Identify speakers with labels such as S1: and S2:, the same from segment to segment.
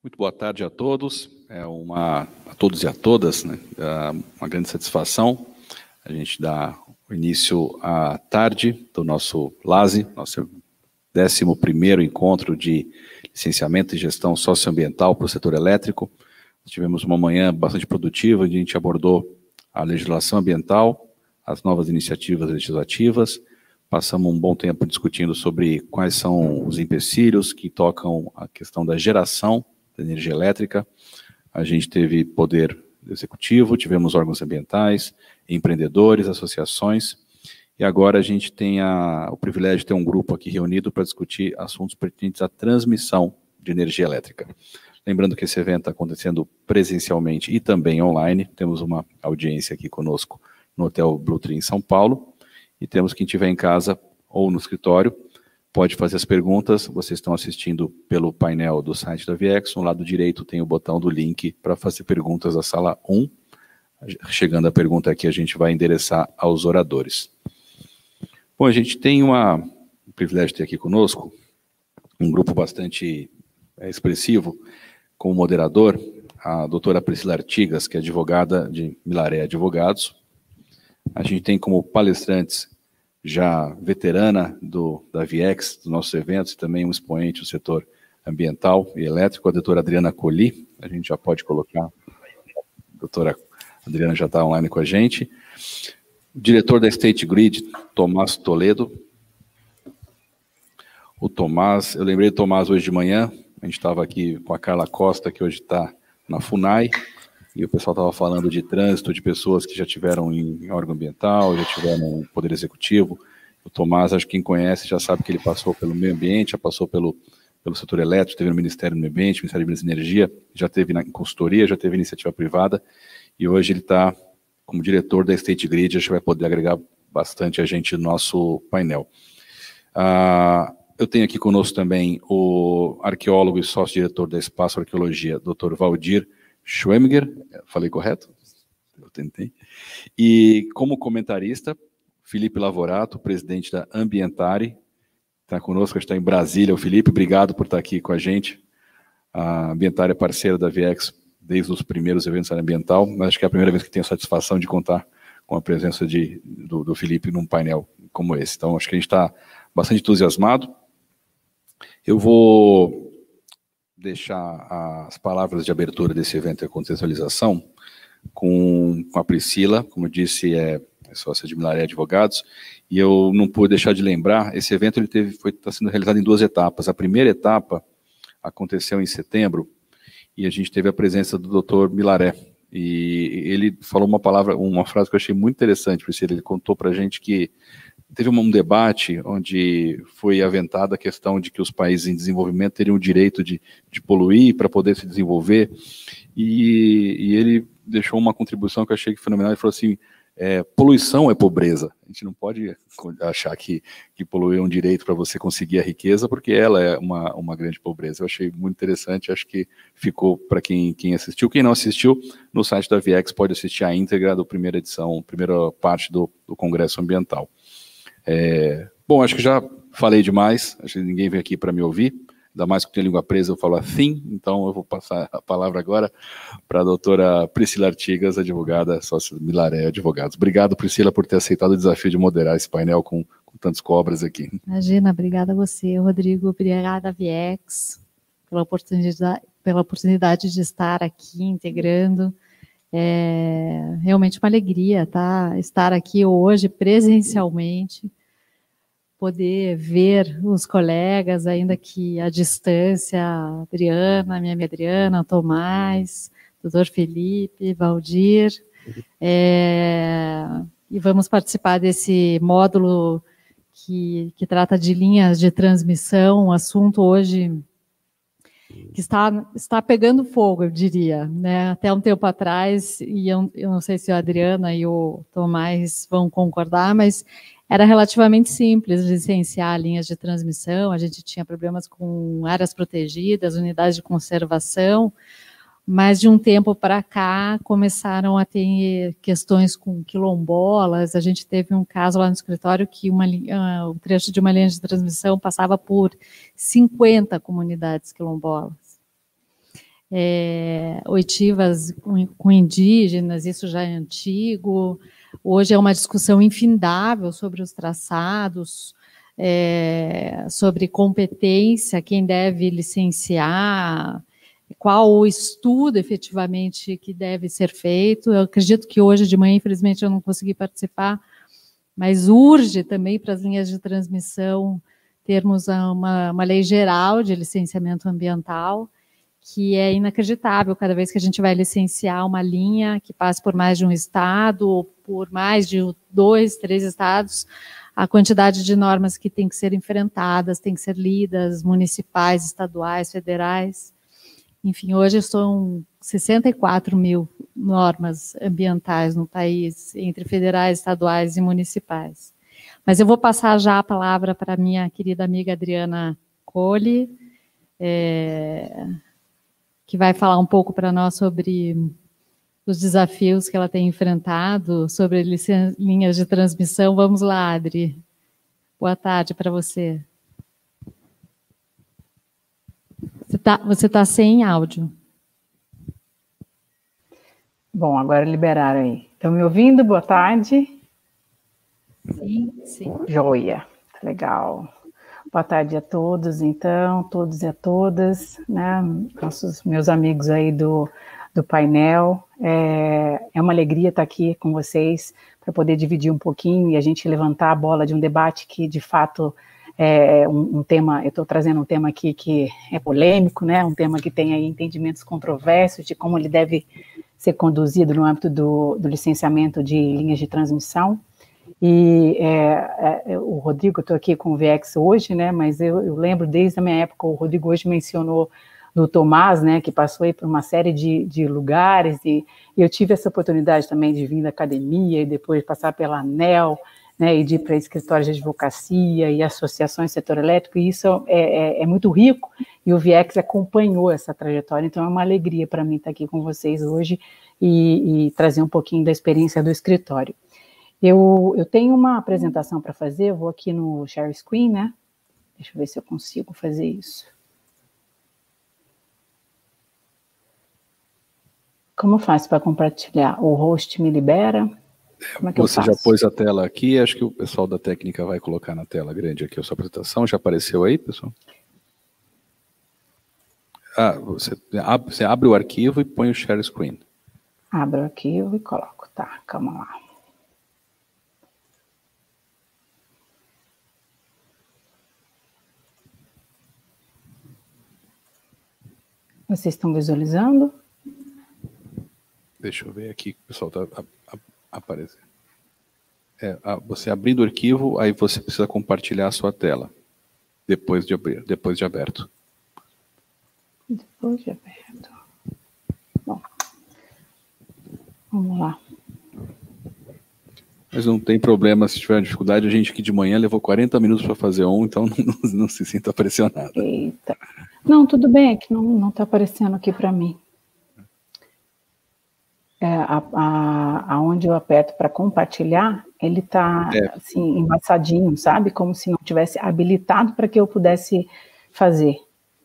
S1: Muito boa tarde a todos, a todos e a todas, né? Uma grande satisfação a gente dar o início à tarde do nosso LASE, nosso 11º encontro de licenciamento e gestão socioambiental para o setor elétrico. Tivemos uma manhã bastante produtiva, onde a gente abordou a legislação ambiental, as novas iniciativas legislativas, passamos um bom tempo discutindo sobre quais são os empecilhos que tocam a questão da geração da energia elétrica. A gente teve poder executivo, tivemos órgãos ambientais, empreendedores, associações, e agora a gente tem o privilégio de ter um grupo aqui reunido para discutir assuntos pertinentes à transmissão de energia elétrica. Lembrando que esse evento está acontecendo presencialmente e também online. Temos uma audiência aqui conosco no Hotel Blue Tree em São Paulo, e temos quem estiver em casa ou no escritório, pode fazer as perguntas. Vocês estão assistindo pelo painel do site da Viex. No lado direito tem o botão do link para fazer perguntas da sala 1. Chegando a pergunta aqui, a gente vai endereçar aos oradores. Bom, a gente tem o privilégio de ter aqui conosco um grupo bastante expressivo, como moderador, a doutora Priscila Artigas, que é advogada de Milaré Advogados. A gente tem como palestrantes já veterana da Viex, dos nossos eventos, e também um expoente do setor ambiental e elétrico, a doutora Adriana Colli. A gente já pode colocar, a doutora Adriana já está online com a gente. O diretor da State Grid, Tomás Toledo. O Tomás, eu lembrei do Tomás hoje de manhã, a gente estava aqui com a Carla Costa, que hoje está na FUNAI, e o pessoal estava falando de trânsito, de pessoas que já tiveram em órgão ambiental, já tiveram no Poder Executivo. O Tomás, acho que quem conhece já sabe que ele passou pelo meio ambiente, já passou pelo setor elétrico, teve no Ministério do Meio Ambiente, Ministério de Minas e Energia, já teve na consultoria, já teve iniciativa privada, e hoje ele está como diretor da State Grid. Acho que vai poder agregar bastante a gente no nosso painel. Eu tenho aqui conosco também o arqueólogo e sócio-diretor da Espaço Arqueologia, Dr. Valdir Schwemiger, falei correto? Eu tentei. E como comentarista, Felipe Lavorato, presidente da Ambientare, está conosco, está em Brasília. O Felipe, obrigado por estar aqui com a gente. A Ambientare é parceira da Viex desde os primeiros eventos da área ambiental, mas acho que é a primeira vez que tenho a satisfação de contar com a presença do Felipe num painel como esse. Então, acho que a gente está bastante entusiasmado. Eu vou deixar as palavras de abertura desse evento e a contextualização com a Priscila, como eu disse, é sócia de Milaré Advogados, e eu não pude deixar de lembrar, esse evento está sendo realizado em 2 etapas. A primeira etapa aconteceu em setembro, e a gente teve a presença do Dr. Milaré, e ele falou uma frase que eu achei muito interessante, Priscila. Ele contou para a gente que teve um debate onde foi aventada a questão de que os países em desenvolvimento teriam o direito de poluir para poder se desenvolver, e ele deixou uma contribuição que eu achei fenomenal. Ele falou assim, poluição é pobreza. A gente não pode achar que poluir é um direito para você conseguir a riqueza, porque ela é uma grande pobreza. Eu achei muito interessante, acho que ficou para quem assistiu. Quem não assistiu, no site da Viex pode assistir a íntegra da primeira edição, primeira parte do Congresso Ambiental. Bom, acho que já falei demais, acho que ninguém veio aqui para me ouvir, ainda mais que eu tenho a língua presa, eu falo assim, então eu vou passar a palavra agora para a doutora Priscila Artigas, advogada, sócia do Milaré Advogados. Obrigado, Priscila, por ter aceitado o desafio de moderar esse painel com tantos cobras aqui.
S2: Imagina, obrigada a você, Rodrigo, obrigada a Viex pela oportunidade de estar aqui integrando. É realmente uma alegria, tá? Estar aqui hoje presencialmente, poder ver os colegas, ainda que à distância, a Adriana, minha amiga Adriana, o Tomás, doutor Felipe, Valdir, e vamos participar desse módulo que trata de linhas de transmissão, um assunto hoje que está pegando fogo, eu diria, né? Até um tempo atrás, e eu não sei se a Adriana e o Tomás vão concordar, mas era relativamente simples licenciar linhas de transmissão. A gente tinha problemas com áreas protegidas, unidades de conservação, mas de um tempo para cá começaram a ter questões com quilombolas. A gente teve um caso lá no escritório que um trecho de uma linha de transmissão passava por 50 comunidades quilombolas. oitivas com indígenas, isso já é antigo. Hoje é uma discussão infindável sobre os traçados, sobre competência, quem deve licenciar, qual o estudo efetivamente que deve ser feito. Eu acredito que hoje de manhã, infelizmente, eu não consegui participar, mas urge também para as linhas de transmissão termos uma lei geral de licenciamento ambiental, que é inacreditável cada vez que a gente vai licenciar uma linha que passe por mais de um estado, ou por mais de 2, 3 estados, a quantidade de normas que tem que ser enfrentadas, tem que ser lidas, municipais, estaduais, federais. Enfim, hoje são 64 mil normas ambientais no país, entre federais, estaduais e municipais. Mas eu vou passar já a palavra para a minha querida amiga Adriana Colli, que vai falar um pouco para nós sobre os desafios que ela tem enfrentado, sobre linhas de transmissão. Vamos lá, Adri. Boa tarde para você. Você tá sem áudio.
S3: Bom, agora liberaram aí. Estão me ouvindo? Boa tarde.
S2: Sim, sim.
S3: Joia, legal. Boa tarde a todos, então, todos e a todas, né? Meus amigos aí do painel. É uma alegria estar aqui com vocês para poder dividir um pouquinho e a gente levantar a bola de um debate que, de fato, é um tema. Eu estou trazendo um tema aqui que é polêmico, né? Um tema que tem aí entendimentos controversos de como ele deve ser conduzido no âmbito do licenciamento de linhas de transmissão. E o Rodrigo, eu estou aqui com o VX hoje, né, mas eu lembro desde a minha época, o Rodrigo hoje mencionou do Tomás, né, que passou aí por uma série de lugares, e eu tive essa oportunidade também de vir da academia e depois passar pela ANEEL, né, e de ir para escritórios de advocacia e associações do setor elétrico, e isso é muito rico, e o VX acompanhou essa trajetória, então é uma alegria para mim estar aqui com vocês hoje e trazer um pouquinho da experiência do escritório. Eu tenho uma apresentação para fazer, eu vou aqui no share screen, né? Deixa eu ver se eu consigo fazer isso. Como eu faço para compartilhar? O host me libera? Como é que
S1: Você
S3: eu faço?
S1: já pôs a tela aqui, acho que o pessoal da técnica vai colocar na tela grande aqui a sua apresentação. Já apareceu aí, pessoal? Você abre o arquivo e põe o share screen.
S3: Abro o arquivo e coloco. Tá, calma lá. Vocês estão visualizando?
S1: Deixa eu ver aqui, o pessoal está aparecendo. Você abrindo o arquivo, aí você precisa compartilhar a sua tela, depois de aberto.
S3: Depois de aberto. Bom, vamos lá.
S1: Mas não tem problema, se tiver dificuldade, a gente aqui de manhã levou 40 minutos para fazer então não se sinta pressionada.
S3: Eita. Não, tudo bem, é que não está aparecendo aqui para mim. Aonde eu aperto para compartilhar, ele está assim, embaçadinho, sabe? Como se não tivesse habilitado para que eu pudesse fazer.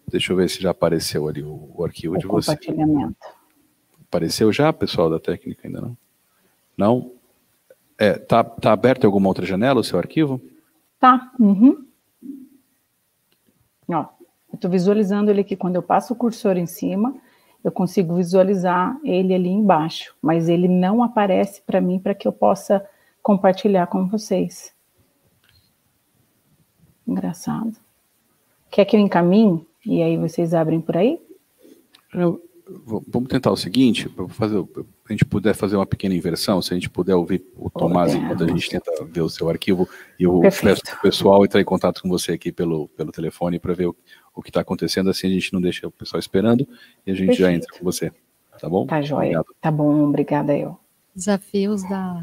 S1: Deixa eu ver se já apareceu ali o arquivo de você.
S3: Compartilhamento.
S1: Apareceu já, pessoal da técnica? Ainda não? Não? Tá aberto em alguma outra janela o seu arquivo?
S3: Tá. Uhum. Ó, eu estou visualizando ele aqui. Quando eu passo o cursor em cima, eu consigo visualizar ele ali embaixo, mas ele não aparece para mim para que eu possa compartilhar com vocês. Engraçado. Quer que eu encaminhe? E aí vocês abrem por aí?
S1: Vamos tentar o seguinte, se a gente puder fazer uma pequena inversão, se a gente puder ouvir o Tomás enquanto a gente tenta ver o seu arquivo, e eu peço para o pessoal entrar em contato com você aqui pelo telefone para ver o que está acontecendo, assim a gente não deixa o pessoal esperando e a gente já entra com você, tá bom?
S3: Tá joia,
S1: obrigado.
S3: Tá bom, obrigada eu.
S2: Desafios da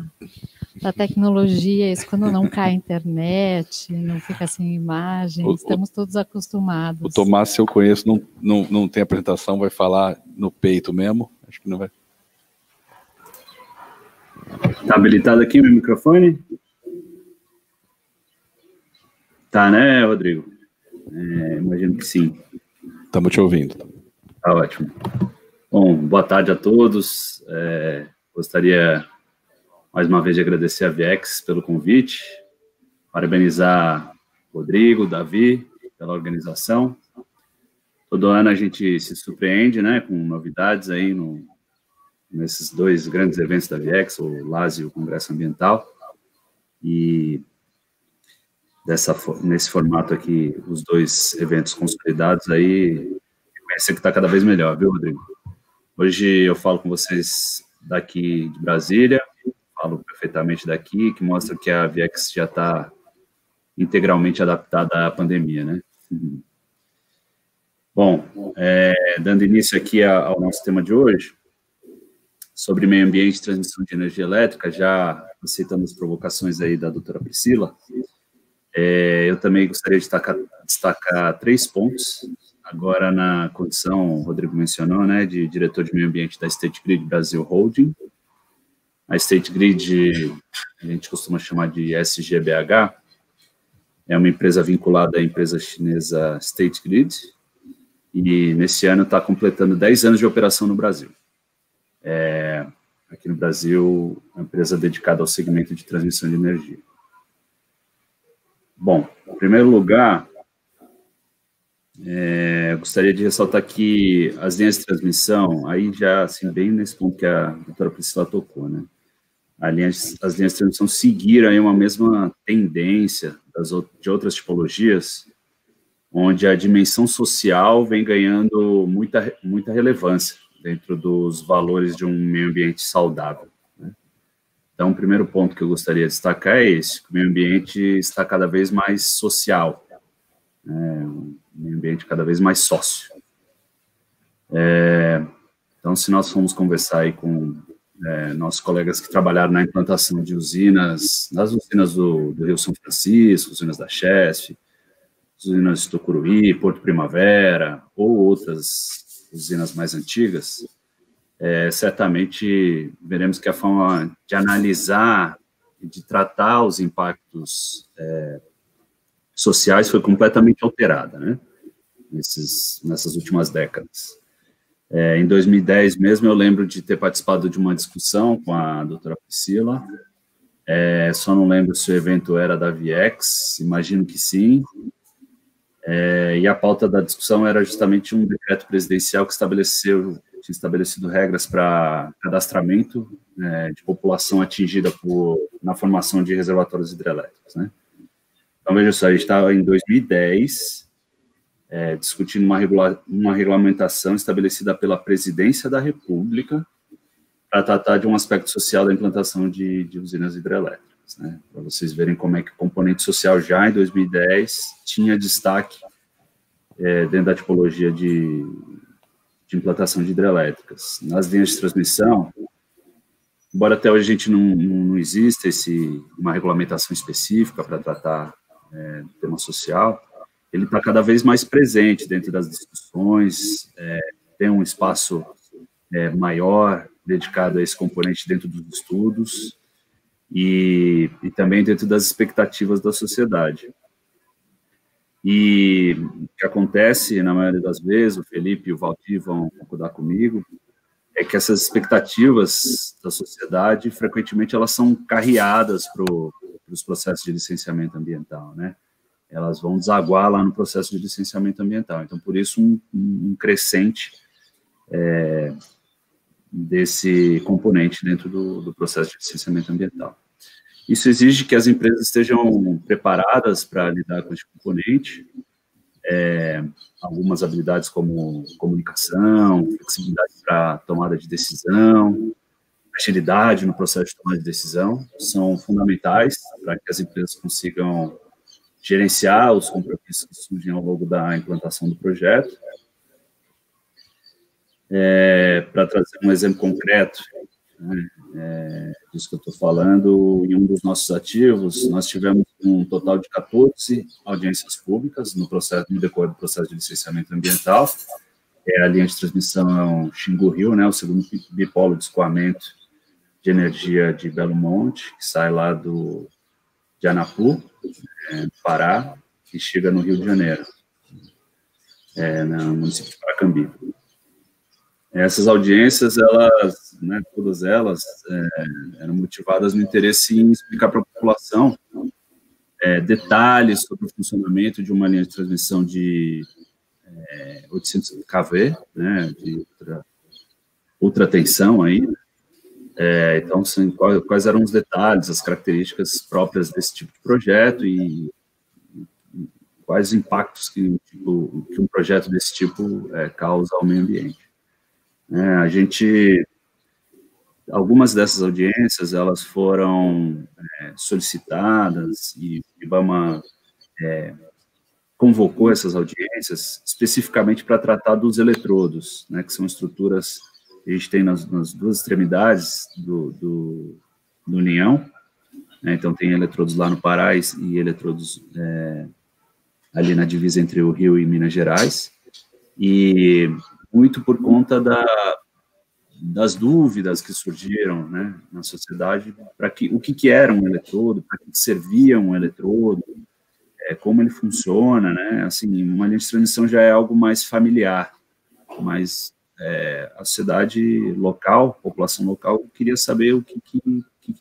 S2: tecnologia, isso quando não cai a internet, não fica sem imagem, estamos todos acostumados.
S1: O Tomás, se eu conheço, não tem apresentação, vai falar no peito mesmo, acho que não vai.
S4: Tá habilitado aqui meu microfone? Tá, né, Rodrigo? Imagino que sim.
S1: Estamos te ouvindo.
S4: Tá ótimo. Bom, boa tarde a todos. Gostaria, mais uma vez, de agradecer a Viex pelo convite, parabenizar Rodrigo, Davi, pela organização. Todo ano a gente se surpreende, né, com novidades aí nesses dois grandes eventos da Viex, o LAS e o Congresso Ambiental. E nesse formato aqui, os dois eventos consolidados aí, pensa que está cada vez melhor, viu, Rodrigo? Hoje eu falo com vocês daqui de Brasília, falo perfeitamente daqui, que mostra que a Viex já está integralmente adaptada à pandemia, né? Bom, dando início aqui ao nosso tema de hoje, sobre meio ambiente e transmissão de energia elétrica, já aceitando as provocações aí da doutora Priscila, eu também gostaria de destacar 3 pontos, agora na condição, o Rodrigo mencionou, né, de diretor de meio ambiente da State Grid Brasil Holding. A State Grid, a gente costuma chamar de SGBH, é uma empresa vinculada à empresa chinesa State Grid, e nesse ano está completando 10 anos de operação no Brasil. Aqui no Brasil, uma empresa dedicada ao segmento de transmissão de energia. Bom, em primeiro lugar, eu gostaria de ressaltar que as linhas de transmissão, aí já, assim, bem nesse ponto que a doutora Priscila tocou, né? As linhas de transmissão seguiram aí uma mesma tendência de outras tipologias, onde a dimensão social vem ganhando muita relevância dentro dos valores de um meio ambiente saudável, né? Então, o primeiro ponto que eu gostaria de destacar é esse, que o meio ambiente está cada vez mais social, um meio ambiente cada vez mais sócio. Então, se nós formos conversar aí com nossos colegas que trabalharam na implantação de usinas, nas usinas do Rio São Francisco, usinas da Chesf, usinas de Tucuruí, Porto Primavera, ou outras usinas mais antigas, certamente veremos que a forma de analisar e de tratar os impactos sociais foi completamente alterada, né, nessas últimas décadas. Em 2010 mesmo, eu lembro de ter participado de uma discussão com a doutora Priscila, só não lembro se o evento era da Viex, imagino que sim, e a pauta da discussão era justamente um decreto presidencial que tinha estabelecido regras para cadastramento de população atingida na formação de reservatórios hidrelétricos, né? Então, veja só, a gente estava em 2010, discutindo uma regulamentação estabelecida pela Presidência da República para tratar de um aspecto social da implantação de usinas hidrelétricas, né? Para vocês verem como é que o componente social já em 2010 tinha destaque dentro da tipologia de implantação de hidrelétricas. Nas linhas de transmissão, embora até hoje a gente não exista uma regulamentação específica para tratar do tema social, ele está cada vez mais presente dentro das discussões, tem um espaço maior dedicado a esse componente dentro dos estudos e também dentro das expectativas da sociedade. E o que acontece, na maioria das vezes, o Felipe e o Valdir vão concordar comigo, é que essas expectativas da sociedade, frequentemente, elas são carreadas para os processos de licenciamento ambiental, né? Elas vão desaguar lá no processo de licenciamento ambiental. Então, por isso, um crescente desse componente dentro do processo de licenciamento ambiental. Isso exige que as empresas estejam preparadas para lidar com esse componente, algumas habilidades como comunicação, flexibilidade para tomada de decisão, agilidade no processo de tomada de decisão, são fundamentais para que as empresas consigam gerenciar os compromissos que surgem ao longo da implantação do projeto. Para trazer um exemplo concreto, né, disso que eu estou falando, em um dos nossos ativos, nós tivemos um total de 14 audiências públicas no decorrer do processo de licenciamento ambiental. A linha de transmissão Xingu-Rio, né, o segundo bipolo de escoamento de energia de Belo Monte, que sai lá de Anapu, no Pará, e chega no Rio de Janeiro, no município de Paracambi. Essas audiências, elas, né, todas elas, eram motivadas no interesse em explicar para a população detalhes sobre o funcionamento de uma linha de transmissão de 800 kV, né, de ultra tensão aí. Então, assim, quais eram os detalhes, as características próprias desse tipo de projeto e quais impactos que um projeto desse tipo causa ao meio ambiente. Algumas dessas audiências, elas foram solicitadas e o IBAMA convocou essas audiências especificamente para tratar dos eletrodos, né, que são estruturas que a gente tem nas duas extremidades do linhão, né, então tem eletrodos lá no Pará e eletrodos ali na divisa entre o Rio e Minas Gerais, e muito por conta das dúvidas que surgiram, né, na sociedade, para o que era um eletrodo, para que servia um eletrodo, como ele funciona, né, assim, uma linha de transmissão já é algo mais familiar, mas a sociedade local, a população local, queria saber o que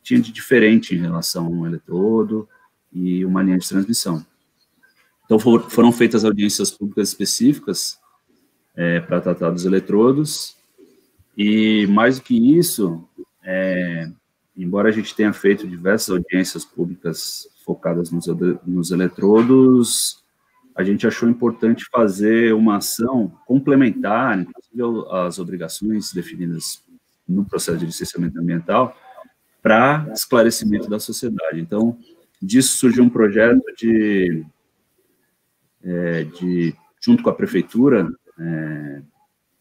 S4: tinha de diferente em relação a um eletrodo e uma linha de transmissão. Então, foram feitas audiências públicas específicas para tratar dos eletrodos, e mais do que isso, embora a gente tenha feito diversas audiências públicas focadas nos eletrodos, a gente achou importante fazer uma ação complementar, inclusive às obrigações definidas no processo de licenciamento ambiental, para esclarecimento da sociedade. Então, disso surgiu um projeto junto com a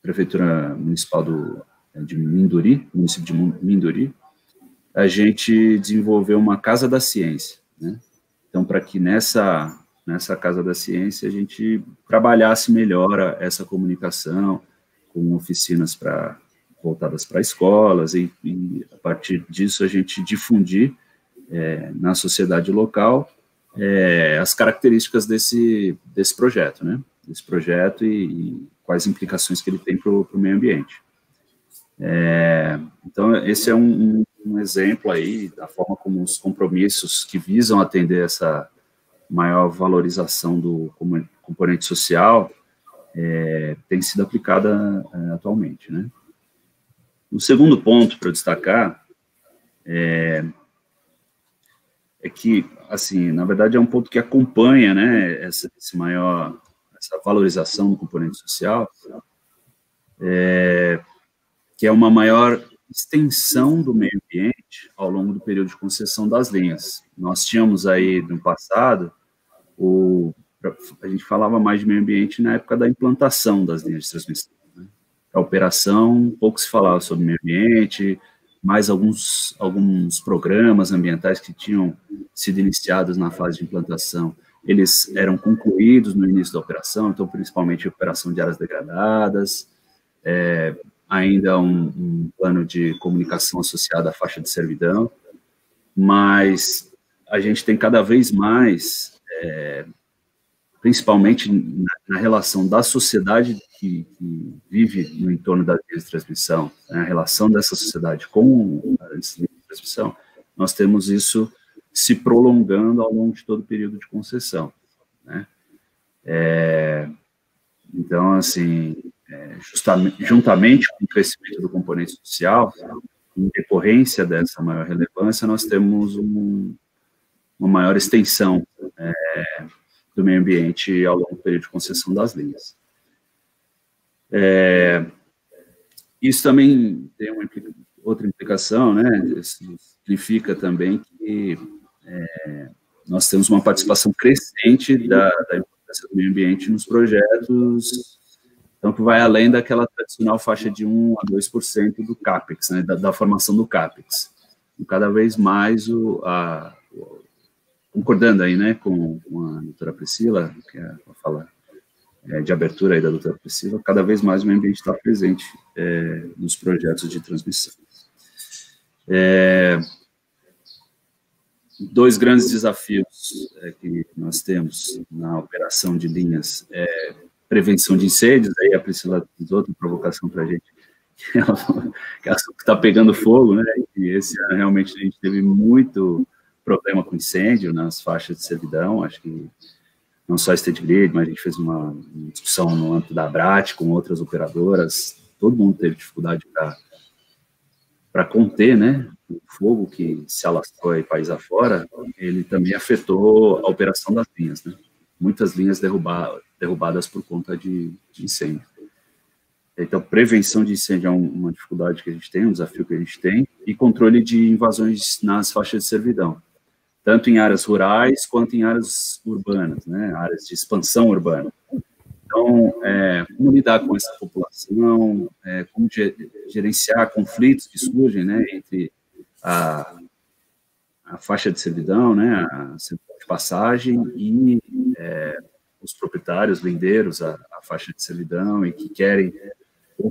S4: Prefeitura Municipal de Minduri, município de Minduri, a gente desenvolveu uma Casa da Ciência, né? Então, para que nessa Casa da Ciência a gente trabalhasse melhor essa comunicação, com oficinas voltadas para escolas, e a partir disso a gente difundir na sociedade local as características desse projeto, né? Desse projeto e quais implicações que ele tem para o meio ambiente. Então, esse é um exemplo aí da forma como os compromissos que visam atender essa maior valorização do componente social tem sido aplicada atualmente, né? O segundo ponto para eu destacar é que, assim, na verdade é um ponto que acompanha, né, essa valorização do componente social, que é uma maior extensão do meio ambiente ao longo do período de concessão das linhas. Nós tínhamos aí, no passado, a gente falava mais de meio ambiente na época da implantação das linhas de transmissão, né? A operação, pouco se falava sobre meio ambiente, mais alguns programas ambientais que tinham sido iniciados na fase de implantação, eles eram concluídos no início da operação, então, principalmente a operação de áreas degradadas, ainda um plano de comunicação associado à faixa de servidão, mas a gente tem cada vez mais, principalmente na relação da sociedade que vive no entorno da linha de transmissão, né, a relação dessa sociedade com a linha de transmissão, nós temos isso se prolongando ao longo de todo o período de concessão, né? Então, assim, juntamente com o crescimento do componente social, em decorrência dessa maior relevância, nós temos uma maior extensão do meio ambiente ao longo do período de concessão das linhas. Isso também tem outra implicação, né? Significa também que nós temos uma participação crescente da importância do meio ambiente nos projetos, então que vai além daquela tradicional faixa de 1 a 2% do CAPEX, né? Da formação do CAPEX. E cada vez mais concordando aí, né, com a doutora Priscila, que é a fala de abertura aí da doutora Priscila, cada vez mais o meio ambiente está presente nos projetos de transmissão. Dois grandes desafios que nós temos na operação de linhas prevenção de incêndios, aí a Priscila fez outra provocação para a gente, que está pegando fogo, né? E esse ano realmente a gente teve muito problema com incêndio nas faixas de servidão, acho que não só a State Grid, mas a gente fez uma discussão no âmbito da Abrat com outras operadoras, todo mundo teve dificuldade para conter, né, o fogo que se alastrou aí país afora, ele também afetou a operação das linhas, né? Muitas linhas derrubadas por conta de incêndio. Então, prevenção de incêndio é uma dificuldade que a gente tem, um desafio que a gente tem, e controle de invasões nas faixas de servidão, tanto em áreas rurais quanto em áreas urbanas, né, áreas de expansão urbana. Então, como lidar com essa população, como gerenciar conflitos que surgem, né, entre a faixa de servidão, né, a central de passagem e os proprietários, lindeiros, a faixa de servidão e que querem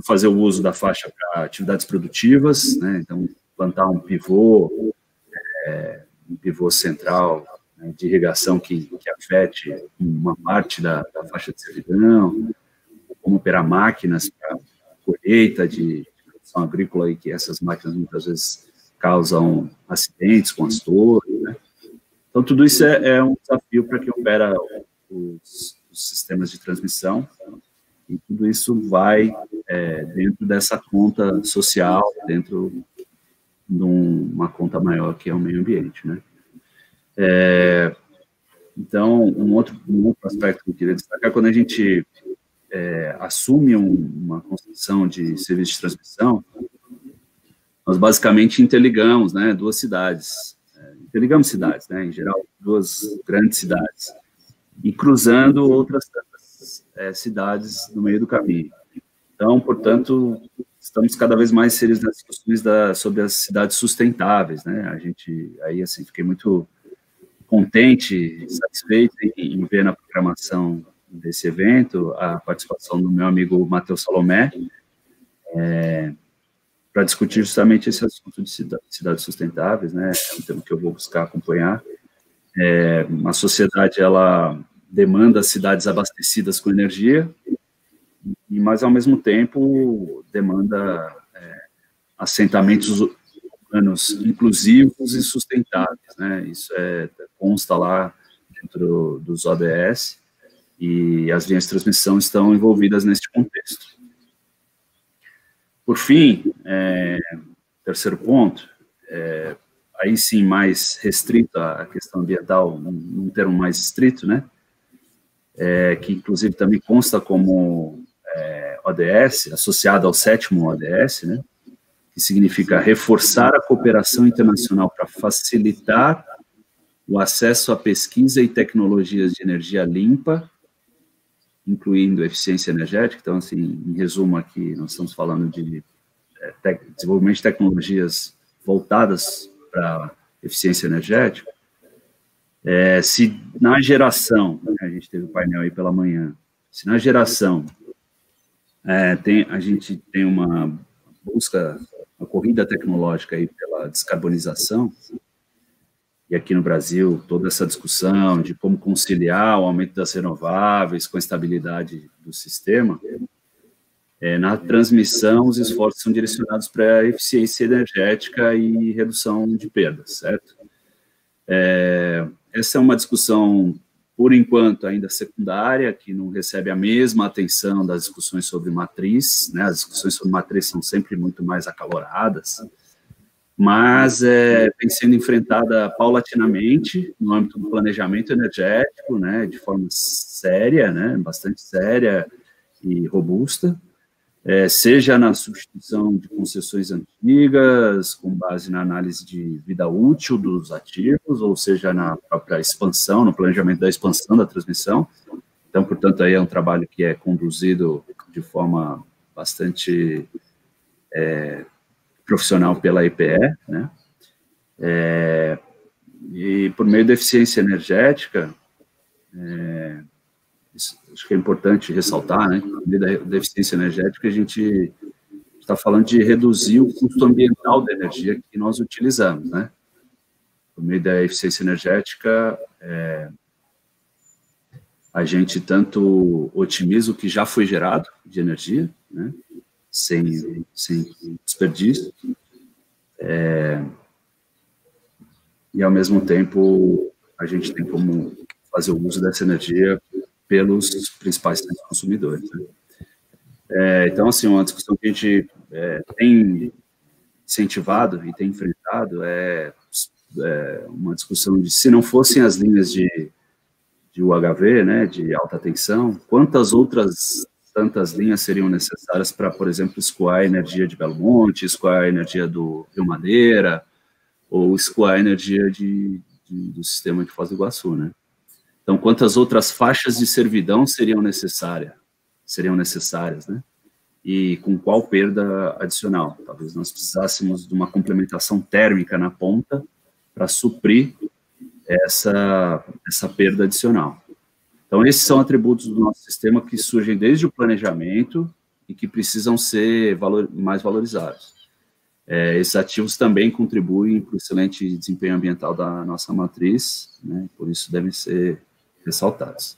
S4: fazer o uso da faixa para atividades produtivas, né, então plantar um pivô central, né, de irrigação que afete uma parte da faixa de servidão, como operar máquinas para colheita de produção agrícola e que essas máquinas muitas vezes causam acidentes com as torres, né? Então, tudo isso é um desafio para quem opera os sistemas de transmissão, e tudo isso vai dentro dessa conta social, dentro de uma conta maior que é o meio ambiente, né? Então, um outro aspecto que eu queria destacar, quando a gente assume uma construção de serviço de transmissão, nós basicamente interligamos, né, duas cidades, interligamos cidades, né, em geral, duas grandes cidades, e cruzando outras cidades no meio do caminho. Então, portanto, estamos cada vez mais sérios nas discussões sobre as cidades sustentáveis, né, aí, assim, fiquei muito contente, satisfeito em ver na programação desse evento a participação do meu amigo Matheus Salomé, para discutir justamente esse assunto de cidades sustentáveis, né, é um tema que eu vou buscar acompanhar. A sociedade, ela demanda cidades abastecidas com energia, mas, ao mesmo tempo, demanda assentamentos urbanos inclusivos e sustentáveis, né, isso consta lá dentro dos ODS, e as linhas de transmissão estão envolvidas neste contexto. Por fim, terceiro ponto, aí sim mais restrito à questão ambiental, num termo mais estrito, né, que inclusive também consta como ODS, associado ao 7º ODS, né, que significa reforçar a cooperação internacional para facilitar o acesso à pesquisa e tecnologias de energia limpa, incluindo eficiência energética. Então, assim, em resumo aqui, nós estamos falando de desenvolvimento de tecnologias voltadas para eficiência energética. Se na geração, né, a gente teve o painel aí pela manhã, se na geração a gente tem uma busca, uma corrida tecnológica aí pela descarbonização, e aqui no Brasil, toda essa discussão de como conciliar o aumento das renováveis com a estabilidade do sistema, na transmissão, os esforços são direcionados para a eficiência energética e redução de perdas, certo? Essa é uma discussão, por enquanto, ainda secundária, que não recebe a mesma atenção das discussões sobre matriz, né? As discussões sobre matriz são sempre muito mais acaloradas, mas vem sendo enfrentada paulatinamente no âmbito do planejamento energético, né, de forma séria, né, bastante séria e robusta, seja na substituição de concessões antigas, com base na análise de vida útil dos ativos, ou seja, na própria expansão, no planejamento da expansão da transmissão. Então, portanto, aí é um trabalho que é conduzido de forma bastante profissional pela EPE, né? E por meio da eficiência energética, isso, acho que é importante ressaltar, né? Por meio da eficiência energética, a gente está falando de reduzir o custo ambiental da energia que nós utilizamos, né? Por meio da eficiência energética, a gente tanto otimiza o que já foi gerado de energia, né? sem desperdício, e ao mesmo tempo a gente tem como fazer o uso dessa energia pelos principais consumidores, né? Então, assim, uma discussão que a gente tem incentivado e tem enfrentado é uma discussão de, se não fossem as linhas de UHV, né, de alta tensão, quantas outras tantas linhas seriam necessárias para, por exemplo, escoar a energia de Belo Monte, escoar a energia do Rio Madeira, ou escoar a energia do sistema de Foz do Iguaçu, né? Então, quantas outras faixas de servidão seriam necessárias, né? E com qual perda adicional? Talvez nós precisássemos de uma complementação térmica na ponta para suprir essa perda adicional. Então, esses são atributos do nosso sistema que surgem desde o planejamento e que precisam ser mais valorizados. Esses ativos também contribuem para o excelente desempenho ambiental da nossa matriz, né? Por isso devem ser ressaltados.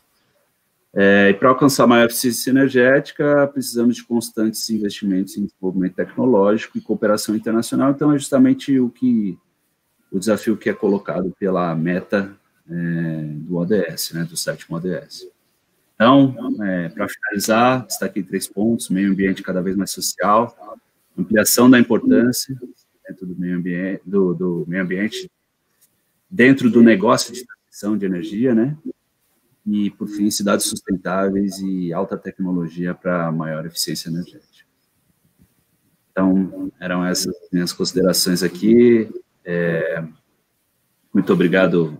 S4: E para alcançar maior eficiência energética, precisamos de constantes investimentos em desenvolvimento tecnológico e cooperação internacional. Então, é justamente o desafio que é colocado pela meta do ODS, né, do 7º ODS. Então, para finalizar, destaquei 3 pontos: meio ambiente cada vez mais social, ampliação da importância dentro do meio ambiente, dentro do negócio de transição de energia, né? E, por fim, cidades sustentáveis e alta tecnologia para maior eficiência energética. Então, eram essas minhas considerações aqui. Muito obrigado,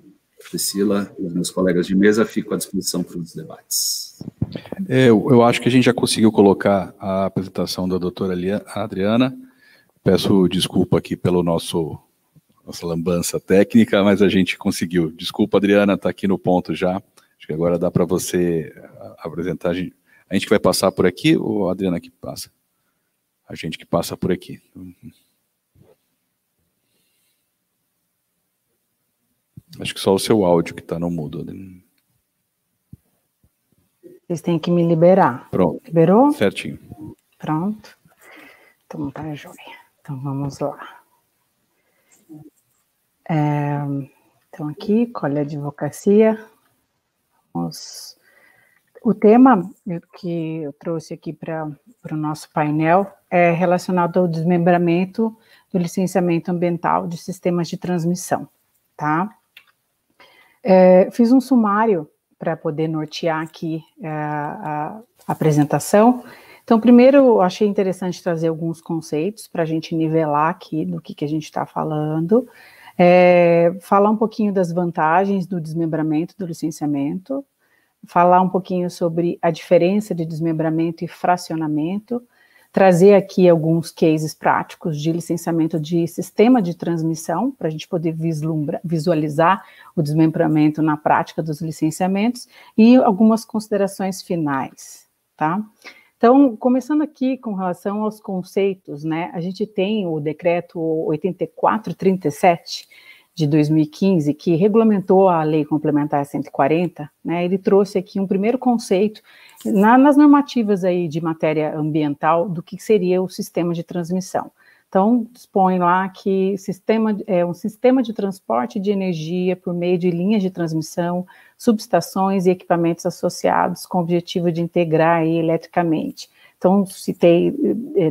S4: Priscila, e os meus colegas de mesa. Fico à disposição para os debates.
S1: Eu acho que a gente já conseguiu colocar a apresentação da doutora Adriana. Peço desculpa aqui pelo nossa lambança técnica, mas a gente conseguiu. Desculpa, Adriana, está aqui no ponto já. Acho que agora dá para você apresentar. A gente que vai passar por aqui ou a Adriana que passa? A gente que passa por aqui. Acho que só o seu áudio que está no mudo.
S3: Vocês têm que me liberar.
S1: Pronto.
S3: Liberou?
S1: Certinho.
S3: Pronto. Então tá joia. Então vamos lá. Então aqui, Colhe Advocacia. O tema que eu trouxe aqui para o nosso painel é relacionado ao desmembramento do licenciamento ambiental de sistemas de transmissão, tá? Fiz um sumário para poder nortear aqui a apresentação. Então, primeiro, eu achei interessante trazer alguns conceitos para a gente nivelar aqui do que a gente está falando, falar um pouquinho das vantagens do desmembramento do licenciamento, falar um pouquinho sobre a diferença de desmembramento e fracionamento, trazer aqui alguns cases práticos de licenciamento de sistema de transmissão, para a gente poder visualizar o desmembramento na prática dos licenciamentos, e algumas considerações finais, tá? Então, começando aqui com relação aos conceitos, né, a gente tem o decreto 8437 de 2015, que regulamentou a Lei Complementar 140, né, ele trouxe aqui um primeiro conceito nas normativas aí de matéria ambiental do que seria o sistema de transmissão. Então, dispõe lá que um sistema de transporte de energia por meio de linhas de transmissão, subestações e equipamentos associados com o objetivo de integrar aí eletricamente. Então,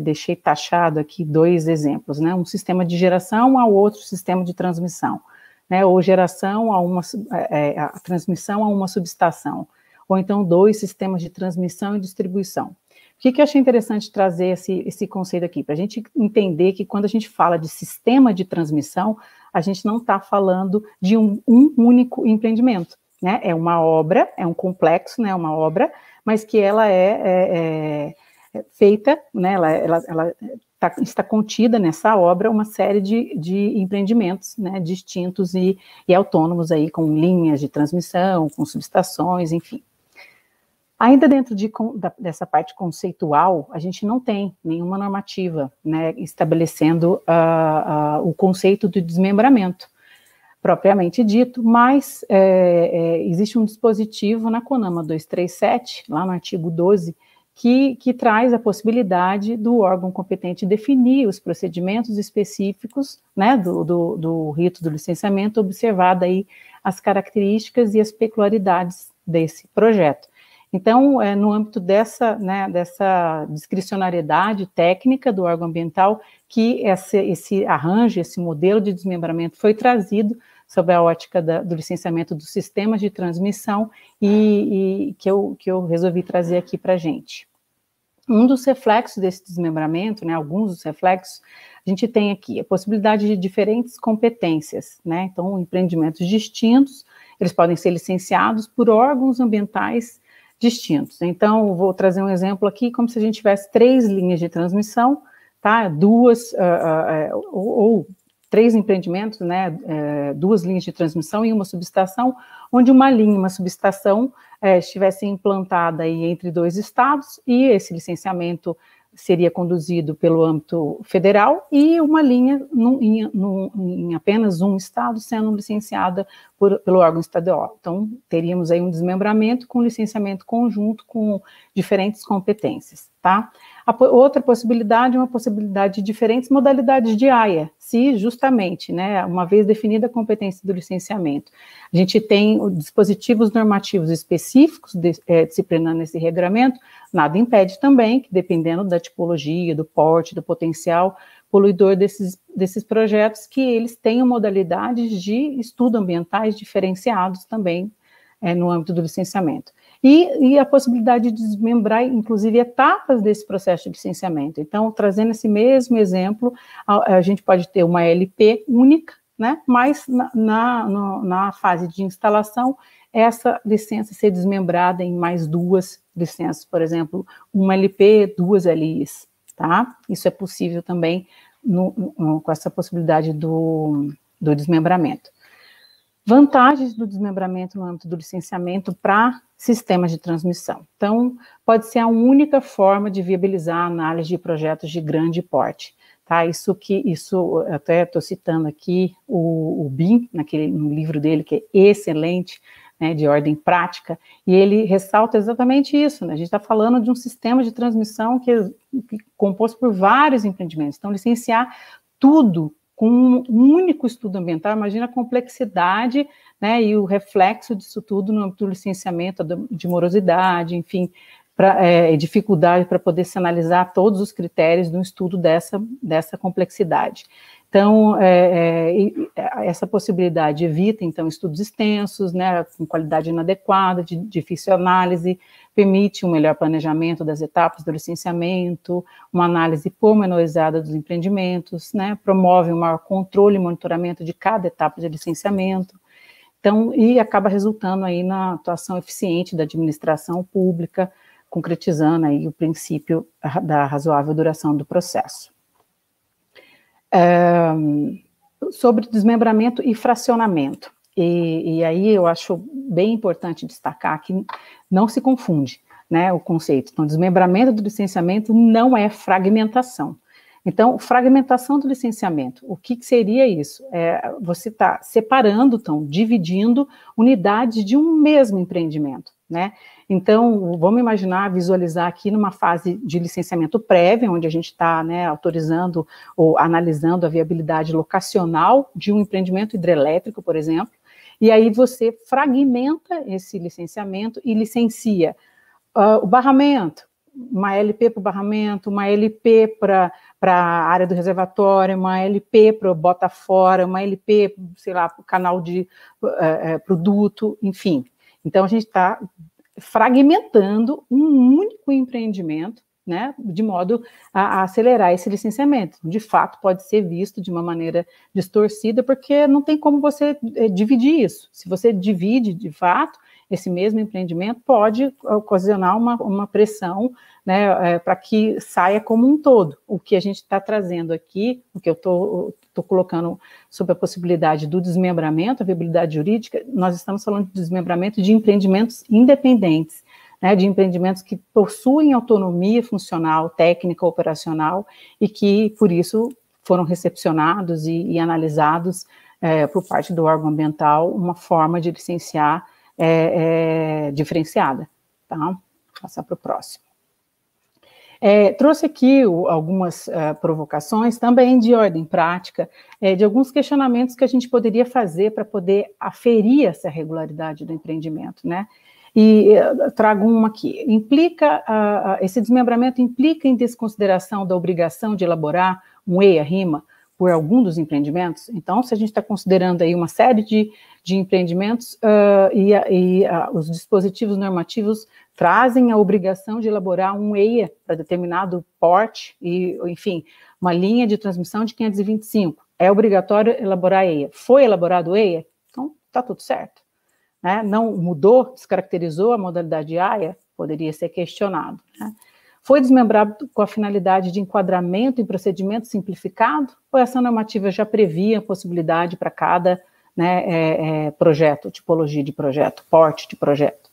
S3: deixei taxado aqui 2 exemplos, né? Um sistema de geração ao outro sistema de transmissão, né? Ou geração a transmissão a uma subestação, ou então 2 sistemas de transmissão e distribuição. Por que eu achei interessante trazer esse conceito aqui? Para a gente entender que quando a gente fala de sistema de transmissão, a gente não está falando de um único empreendimento, né? É uma obra, é um complexo, né? Uma obra, mas que ela é feita, né? Ela está contida nessa obra uma série de empreendimentos, né? Distintos e autônomos aí, com linhas de transmissão, com subestações, enfim. Ainda dentro dessa parte conceitual, a gente não tem nenhuma normativa, né, estabelecendo o conceito de desmembramento, propriamente dito, mas existe um dispositivo na CONAMA 237, lá no artigo 12, que traz a possibilidade do órgão competente definir os procedimentos específicos, né, do rito do licenciamento, observada aí as características e as peculiaridades desse projeto. Então, no âmbito dessa discricionariedade técnica do órgão ambiental, que esse arranjo, esse modelo de desmembramento foi trazido sob a ótica do licenciamento dos sistemas de transmissão e que eu resolvi trazer aqui para a gente. Um dos reflexos desse desmembramento, né, alguns dos reflexos, a gente tem aqui a possibilidade de diferentes competências, né, então empreendimentos distintos, eles podem ser licenciados por órgãos ambientais distintos. Então, vou trazer um exemplo aqui, como se a gente tivesse 3 linhas de transmissão, tá, ou 3 empreendimentos, né, 2 linhas de transmissão e uma subestação, onde uma linha e uma subestação estivesse implantada aí entre 2 estados, e esse licenciamento seria conduzido pelo âmbito federal, e uma linha em apenas um estado sendo licenciada pelo órgão estadual. Então, teríamos aí um desmembramento com licenciamento conjunto com diferentes competências, tá? Outra possibilidade é uma possibilidade de diferentes modalidades de AIA, se justamente, né, uma vez definida a competência do licenciamento, a gente tem dispositivos normativos específicos disciplinando esse regramento, nada impede também que, dependendo da tipologia, do porte, do potencial poluidor desses projetos, que eles tenham modalidades de estudo ambientais diferenciados também no âmbito do licenciamento. E a possibilidade de desmembrar, inclusive, etapas desse processo de licenciamento. Então, trazendo esse mesmo exemplo, a gente pode ter uma LP única, né, mas na fase de instalação, essa licença ser desmembrada em mais 2 licenças, por exemplo, uma LP, 2 LIs, tá? Isso é possível também com essa possibilidade do desmembramento. Vantagens do desmembramento no âmbito do licenciamento para sistemas de transmissão. Então, pode ser a única forma de viabilizar a análise de projetos de grande porte. Tá? Isso até estou citando aqui o BIM, no livro dele, que é excelente, né, de ordem prática, e ele ressalta exatamente isso, né? A gente está falando de um sistema de transmissão que é composto por vários empreendimentos. Então, licenciar tudo com um único estudo ambiental, imagina a complexidade, né, e o reflexo disso tudo no âmbito do licenciamento, de morosidade, enfim, dificuldade para poder se analisar todos os critérios de um estudo dessa complexidade. Então, essa possibilidade evita, então, estudos extensos, né, com qualidade inadequada, de difícil análise, permite um melhor planejamento das etapas do licenciamento, uma análise pormenorizada dos empreendimentos, né, promove um maior controle e monitoramento de cada etapa de licenciamento, então, e acaba resultando aí na atuação eficiente da administração pública, concretizando aí o princípio da razoável duração do processo. Sobre desmembramento e fracionamento, e aí eu acho bem importante destacar que não se confunde, né, o conceito. Então, desmembramento do licenciamento não é fragmentação. Então, fragmentação do licenciamento, o que seria isso? Você está separando, então, dividindo unidades de um mesmo empreendimento, né? Então, vamos imaginar, visualizar aqui numa fase de licenciamento prévio, onde a gente está, né, autorizando ou analisando a viabilidade locacional de um empreendimento hidrelétrico, por exemplo, e aí você fragmenta esse licenciamento e licencia o barramento, uma LP para o barramento, uma LP para a área do reservatório, uma LP para o bota fora, uma LP, sei lá, para o canal de produto, enfim. Então, a gente está fragmentando um único empreendimento, né, de modo a acelerar esse licenciamento. De fato, pode ser visto de uma maneira distorcida, porque não tem como você dividir isso. Se você divide, de fato, esse mesmo empreendimento pode ocasionar uma pressão, né, para que saia como um todo. O que a gente está trazendo aqui, o que eu estou colocando sobre a possibilidade do desmembramento, a viabilidade jurídica, nós estamos falando de desmembramento de empreendimentos independentes, né, de empreendimentos que possuem autonomia funcional, técnica, operacional, e que, por isso, foram recepcionados e analisados por parte do órgão ambiental uma forma de licenciar diferenciada, tá? Vou passar para o próximo. Trouxe aqui algumas provocações, também de ordem prática, de alguns questionamentos que a gente poderia fazer para poder aferir essa regularidade do empreendimento, né? E trago uma aqui. Esse desmembramento implica em desconsideração da obrigação de elaborar um EIA-RIMA por algum dos empreendimentos? Então, se a gente está considerando aí uma série de empreendimentos os dispositivos normativos trazem a obrigação de elaborar um EIA para determinado porte e, enfim, uma linha de transmissão de 525. É obrigatório elaborar EIA. Foi elaborado o EIA? Então, está tudo certo. Né? Não mudou, descaracterizou a modalidade AIA? Poderia ser questionado. Né? Foi desmembrado com a finalidade de enquadramento em procedimento simplificado? Ou essa normativa já previa a possibilidade para cada, né, projeto, tipologia de projeto, porte de projeto?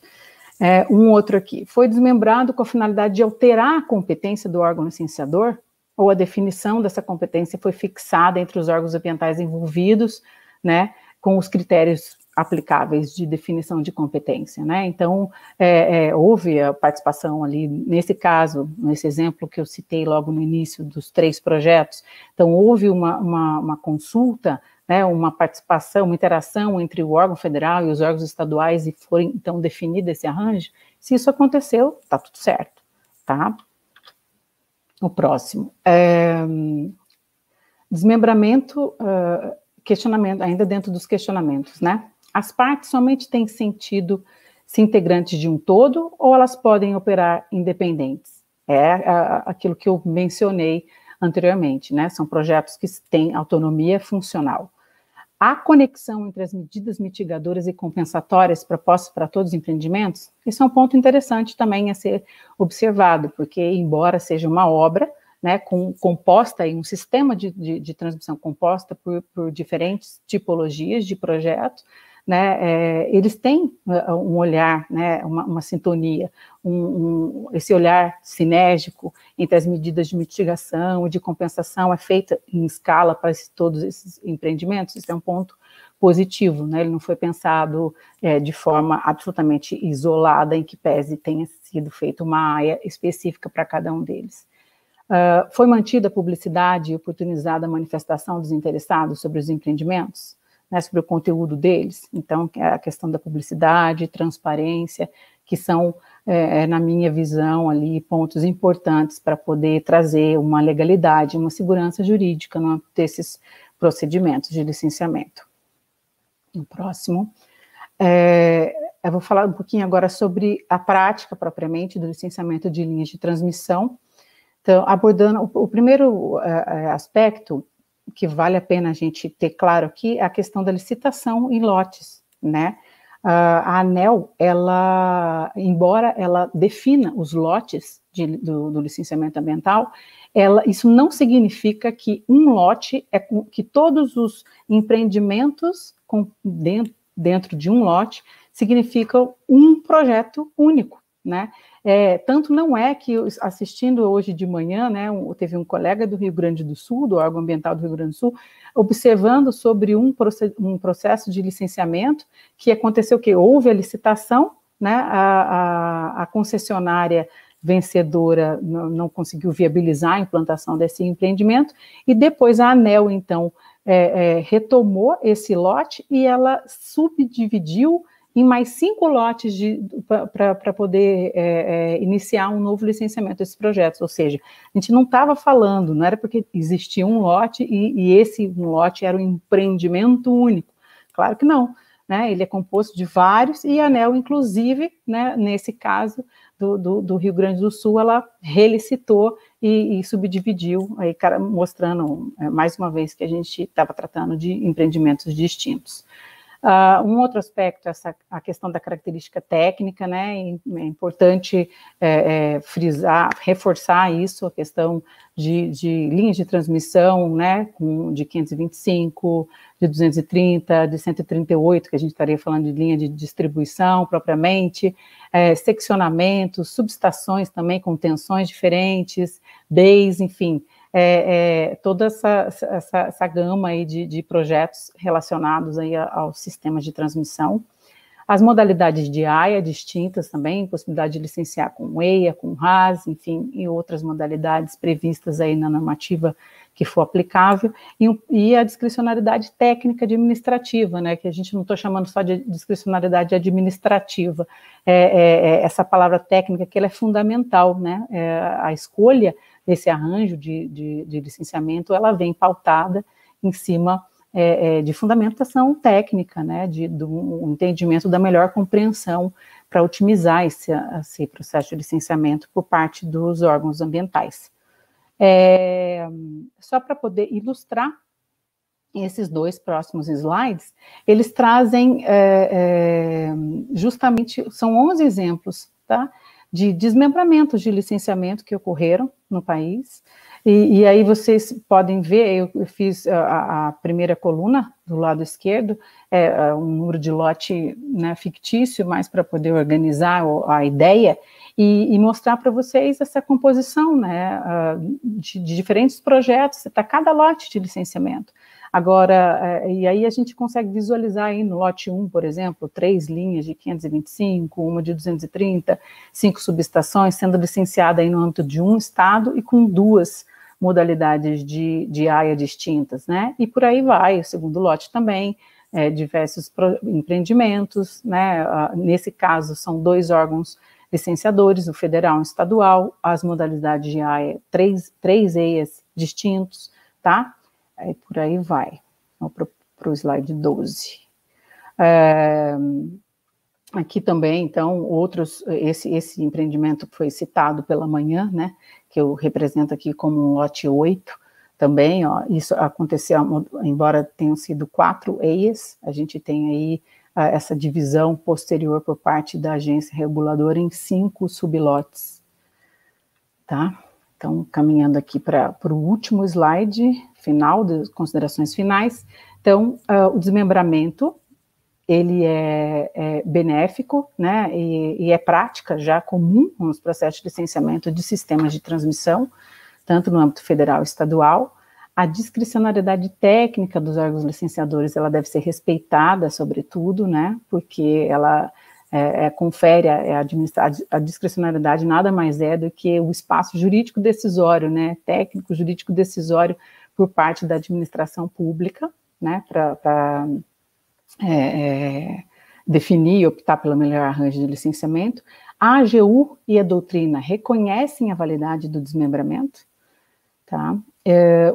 S3: Um outro aqui, foi desmembrado com a finalidade de alterar a competência do órgão licenciador, ou a definição dessa competência foi fixada entre os órgãos ambientais envolvidos, né, com os critérios aplicáveis de definição de competência, né? Então, houve a participação ali, nesse caso, nesse exemplo que eu citei logo no início dos 3 projetos, então houve uma consulta, né, uma participação, uma interação entre o órgão federal e os órgãos estaduais e foi, então, definido esse arranjo. Se isso aconteceu, está tudo certo, tá? O próximo. Desmembramento, questionamento, ainda dentro dos questionamentos, né? As partes somente têm sentido se integrantes de um todo ou elas podem operar independentes? Aquilo que eu mencionei anteriormente, né? São projetos que têm autonomia funcional. A conexão entre as medidas mitigadoras e compensatórias propostas para todos os empreendimentos, isso é um ponto interessante também a ser observado, porque embora seja uma obra, né, composta em um sistema de transmissão composta por diferentes tipologias de projetos, né, eles têm um olhar, né, uma sintonia, esse olhar sinérgico entre as medidas de mitigação e de compensação é feita em escala para todos esses empreendimentos. Isso é um ponto positivo, né, ele não foi pensado de forma absolutamente isolada, em que pese tenha sido feita uma área específica para cada um deles. Foi mantida a publicidade e oportunizada a manifestação dos interessados sobre os empreendimentos, né, sobre o conteúdo deles. Então, a questão da publicidade, transparência, que são, na minha visão, ali, pontos importantes para poder trazer uma legalidade, uma segurança jurídica desses procedimentos de licenciamento. No próximo. Eu vou falar um pouquinho agora sobre a prática, propriamente, do licenciamento de linhas de transmissão. Então, abordando o primeiro aspecto que vale a pena a gente ter claro aqui é a questão da licitação em lotes, né? A ANEEL, embora ela defina os lotes do licenciamento ambiental, isso não significa que um lote que todos os empreendimentos dentro de um lote significam um projeto único, né? Tanto não é que, assistindo hoje de manhã, né, teve um colega do Rio Grande do Sul, do órgão ambiental do Rio Grande do Sul, observando sobre um processo de licenciamento que aconteceu que houve a licitação, né, a concessionária vencedora não conseguiu viabilizar a implantação desse empreendimento, e depois a ANEEL, então, retomou esse lote e ela subdividiu em mais 5 lotes para poder iniciar um novo licenciamento desses projetos. Ou seja, a gente não estava falando, não era porque existia um lote e esse lote era um empreendimento único. Claro que não, né? Ele é composto de vários e a ANEEL, inclusive, né, nesse caso do Rio Grande do Sul, ela relicitou e subdividiu, aí, mostrando mais uma vez que a gente estava tratando de empreendimentos distintos. Um outro aspecto é a questão da característica técnica, né? É importante frisar, reforçar isso, a questão de linhas de transmissão, né? De 525, de 230, de 138, que a gente estaria falando de linha de distribuição propriamente, seccionamentos, subestações também com tensões diferentes, bays, enfim. Toda essa gama aí de projetos relacionados aí aos sistemas de transmissão. As modalidades de AIA distintas também, possibilidade de licenciar com EIA, com RAS, enfim, e outras modalidades previstas aí na normativa que for aplicável, e a discricionariedade técnica administrativa, né, que a gente não está chamando só de discricionariedade administrativa, essa palavra técnica que ela é fundamental, né, a escolha desse arranjo de licenciamento, ela vem pautada em cima de fundamentação técnica, né, do entendimento da melhor compreensão para otimizar esse processo de licenciamento por parte dos órgãos ambientais. Só para poder ilustrar esses 2 próximos slides, eles trazem justamente, são 11 exemplos, tá, de desmembramentos de licenciamento que ocorreram no país, e aí vocês podem ver, eu fiz a primeira coluna do lado esquerdo, um número de lote, né, fictício, mais para poder organizar a ideia, e mostrar para vocês essa composição, né, de diferentes projetos, está cada lote de licenciamento. Agora, e aí a gente consegue visualizar aí no lote 1, por exemplo, 3 linhas de 525, uma de 230, 5 subestações sendo licenciada aí no âmbito de um estado e com 2 modalidades de AIA distintas, né, e por aí vai, o segundo lote também, diversos empreendimentos, né, nesse caso são 2 órgãos licenciadores, o federal e o estadual, as modalidades de AIA, 3 EIAs distintos, tá? Aí por aí vai. Vamos para o slide 12. Aqui também, então, esse empreendimento foi citado pela manhã, né, que eu represento aqui como um lote 8, também, ó, isso aconteceu, embora tenham sido 4 EIAs, a gente tem aí essa divisão posterior por parte da agência reguladora em 5 sublotes, tá? Então, caminhando aqui para o último slide, final, das considerações finais. Então, o desmembramento, ele é benéfico, né, e é prática já comum nos processos de licenciamento de sistemas de transmissão, tanto no âmbito federal e estadual. A discricionariedade técnica dos órgãos licenciadores, ela deve ser respeitada, sobretudo, né, porque ela confere a discricionariedade nada mais é do que o espaço jurídico decisório, né, técnico jurídico decisório por parte da administração pública, né, para definir e optar pelo melhor arranjo de licenciamento. A AGU e a doutrina reconhecem a validade do desmembramento, tá?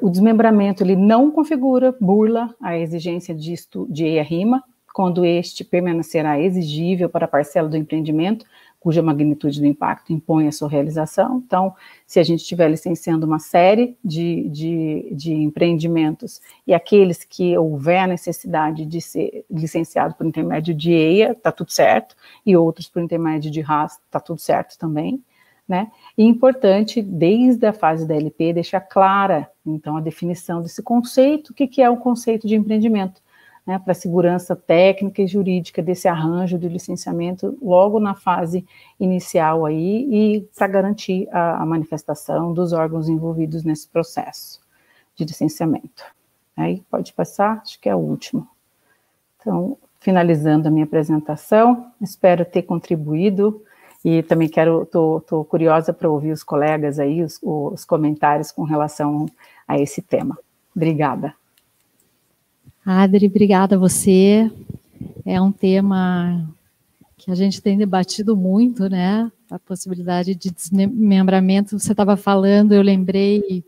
S3: O desmembramento, ele não configura, burla a exigência de EIA-RIMA, quando este permanecerá exigível para a parcela do empreendimento, cuja magnitude do impacto impõe a sua realização. Então, se a gente estiver licenciando uma série de empreendimentos e aqueles que houver a necessidade de ser licenciado por intermédio de EIA, está tudo certo, e outros por intermédio de RAS, está tudo certo também, né? E importante, desde a fase da LP, deixar clara, então, a definição desse conceito, o que é o conceito de empreendimento, né, para a segurança técnica e jurídica desse arranjo de licenciamento logo na fase inicial aí e para garantir a manifestação dos órgãos envolvidos nesse processo de licenciamento. Aí pode passar, acho que é o último. Então, finalizando a minha apresentação, espero ter contribuído e também estou curiosa para ouvir os colegas aí, os comentários com relação a esse tema. Obrigada.
S2: Adri, obrigada a você. É um tema que a gente tem debatido muito, né? A possibilidade de desmembramento. Você estava falando, eu lembrei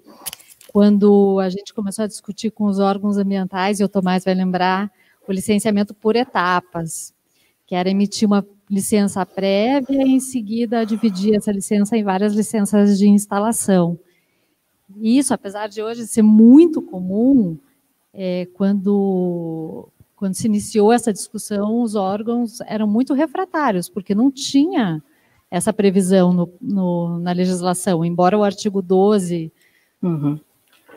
S2: quando a gente começou a discutir com os órgãos ambientais, e o Tomás vai lembrar, o licenciamento por etapas, que era emitir uma licença prévia e, em seguida, dividir essa licença em várias licenças de instalação. Isso, apesar de hoje ser muito comum, quando se iniciou essa discussão, os órgãos eram muito refratários, porque não tinha essa previsão na legislação, embora o artigo 12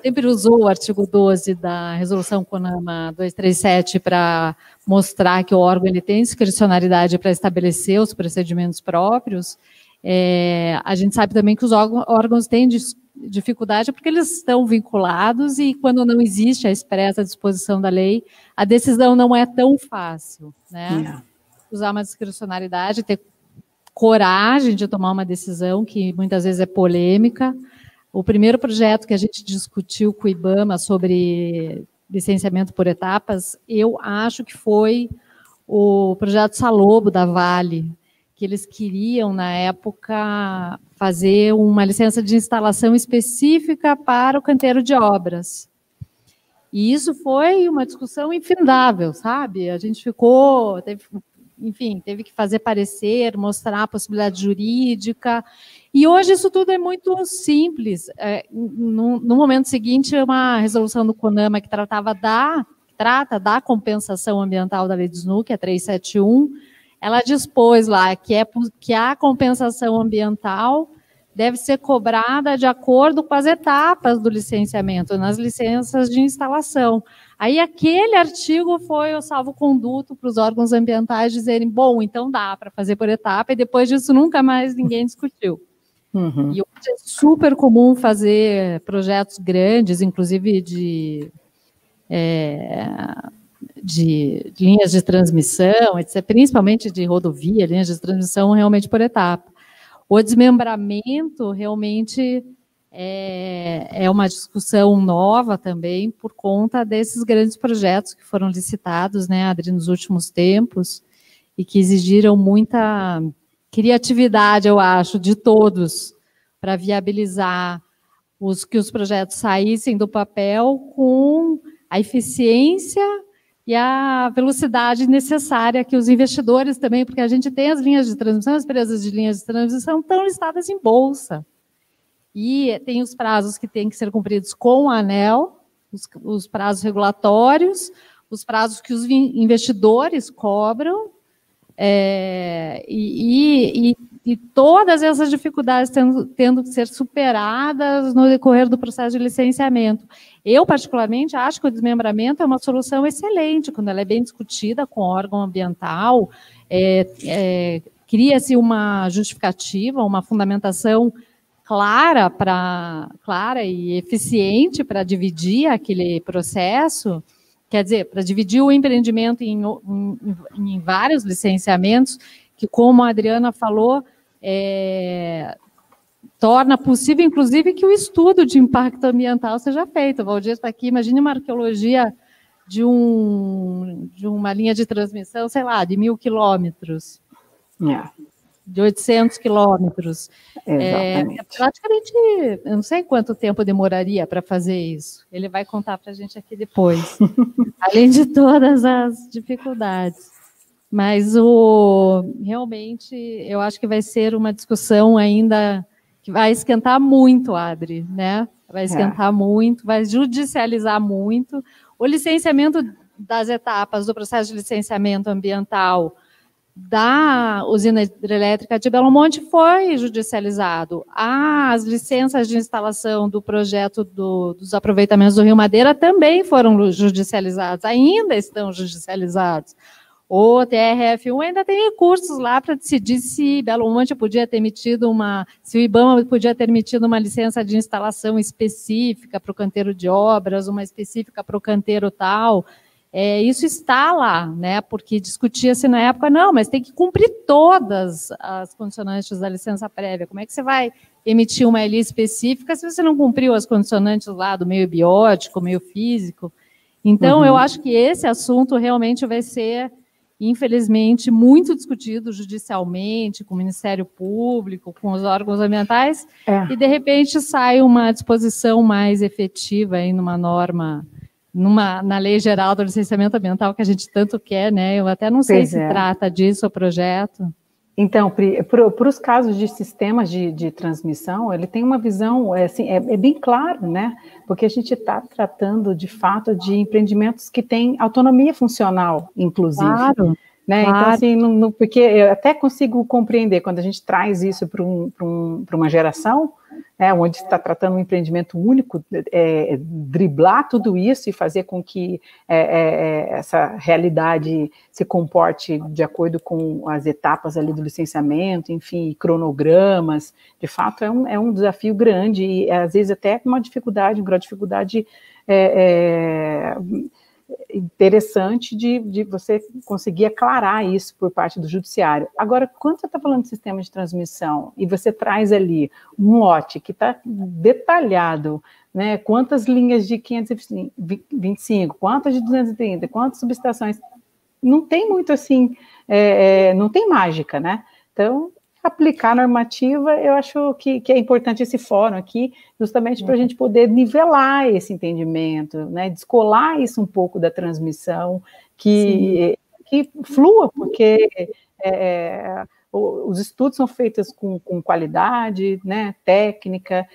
S2: sempre usou o artigo 12 da resolução CONAMA 237 para mostrar que o órgão ele tem discricionariedade para estabelecer os procedimentos próprios. A gente sabe também que os órgãos têm dificuldade porque eles estão vinculados e quando não existe a expressa disposição da lei, a decisão não é tão fácil, né? usar uma discricionariedade, ter coragem de tomar uma decisão que muitas vezes é polêmica. O primeiro projeto que a gente discutiu com o IBAMA sobre licenciamento por etapas, eu acho que foi o projeto Salobo da Vale, que eles queriam, na época, fazer uma licença de instalação específica para o canteiro de obras. E isso foi uma discussão infindável, sabe? A gente ficou, teve que fazer parecer, mostrar a possibilidade jurídica. E hoje isso tudo é muito simples. No momento seguinte, uma resolução do CONAMA que trata da compensação ambiental da lei do SNU, que é 371, ela dispôs lá que a compensação ambiental deve ser cobrada de acordo com as etapas do licenciamento, nas licenças de instalação. Aí aquele artigo foi o salvo-conduto para os órgãos ambientais dizerem, bom, então dá para fazer por etapa, e depois disso nunca mais ninguém discutiu. Uhum. E hoje é super comum fazer projetos grandes, inclusive de linhas de transmissão, etc., principalmente de rodovia, linhas de transmissão realmente por etapa. O desmembramento realmente é uma discussão nova também por conta desses grandes projetos que foram licitados, né, Adri, nos últimos tempos, e que exigiram muita criatividade, eu acho, de todos, para viabilizar que os projetos saíssem do papel com a eficiência e a velocidade necessária que os investidores também, porque a gente tem as linhas de transmissão, as empresas de linhas de transmissão estão listadas em bolsa. E tem os prazos que têm que ser cumpridos com a ANEEL, os prazos regulatórios, os prazos que os investidores cobram, e todas essas dificuldades tendo que ser superadas no decorrer do processo de licenciamento. Eu, particularmente, acho que o desmembramento é uma solução excelente, quando ela é bem discutida com o órgão ambiental, cria-se uma justificativa, uma fundamentação clara e eficiente para dividir aquele processo, quer dizer, para dividir o empreendimento em vários licenciamentos, que, como a Adriana falou, torna possível, inclusive, que o estudo de impacto ambiental seja feito. O Valdir está aqui, imagine uma arqueologia de uma linha de transmissão, sei lá, de 1.000 quilômetros, de 800 quilômetros. Praticamente, eu não sei quanto tempo demoraria para fazer isso. Ele vai contar para a gente aqui depois, além de todas as dificuldades. Mas realmente eu acho que vai ser uma discussão ainda que vai esquentar muito, Adri, né? Vai esquentar muito, vai judicializar muito. O licenciamento das etapas do processo de licenciamento ambiental da usina hidrelétrica de Belo Monte foi judicializado. As licenças de instalação do projeto dos aproveitamentos do Rio Madeira também foram judicializadas, ainda estão judicializados. O TRF1 ainda tem recursos lá para decidir se Belo Monte podia ter emitido se o IBAMA podia ter emitido uma licença de instalação específica para o canteiro de obras, uma específica para o canteiro tal. Isso está lá, né? Porque discutia-se na época, não, mas tem que cumprir todas as condicionantes da licença prévia. Como é que você vai emitir uma LI específica se você não cumpriu as condicionantes lá do meio biótico, meio físico? Então, eu acho que esse assunto realmente vai ser, infelizmente, muito discutido judicialmente, com o Ministério Público, com os órgãos ambientais, e, de repente, sai uma disposição mais efetiva aí numa norma, na Lei Geral do Licenciamento Ambiental, que a gente tanto quer, né? Eu até não sei se trata disso o projeto.
S3: Então, para os casos de sistemas de transmissão, ele tem uma visão, é bem claro, né? Porque a gente está tratando, de fato, de empreendimentos que têm autonomia funcional, inclusive. Claro. Né? Claro. Então, assim, porque eu até consigo compreender quando a gente traz isso para uma geração, onde está tratando um empreendimento único, driblar tudo isso e fazer com que essa realidade se comporte de acordo com as etapas ali do licenciamento, enfim, cronogramas, de fato é um desafio grande e às vezes até uma dificuldade, um grau de dificuldade interessante de você conseguir aclarar isso por parte do judiciário. Agora, quando você está falando de sistema de transmissão e você traz ali um lote que está detalhado, né, quantas linhas de 525, quantas de 230, quantas subestações, não tem muito assim, não tem mágica, né? Então, aplicar a normativa, eu acho que é importante esse fórum aqui, justamente para a gente poder nivelar esse entendimento, né, descolar isso um pouco da transmissão, que flua, porque os estudos são feitos com qualidade, né, técnica,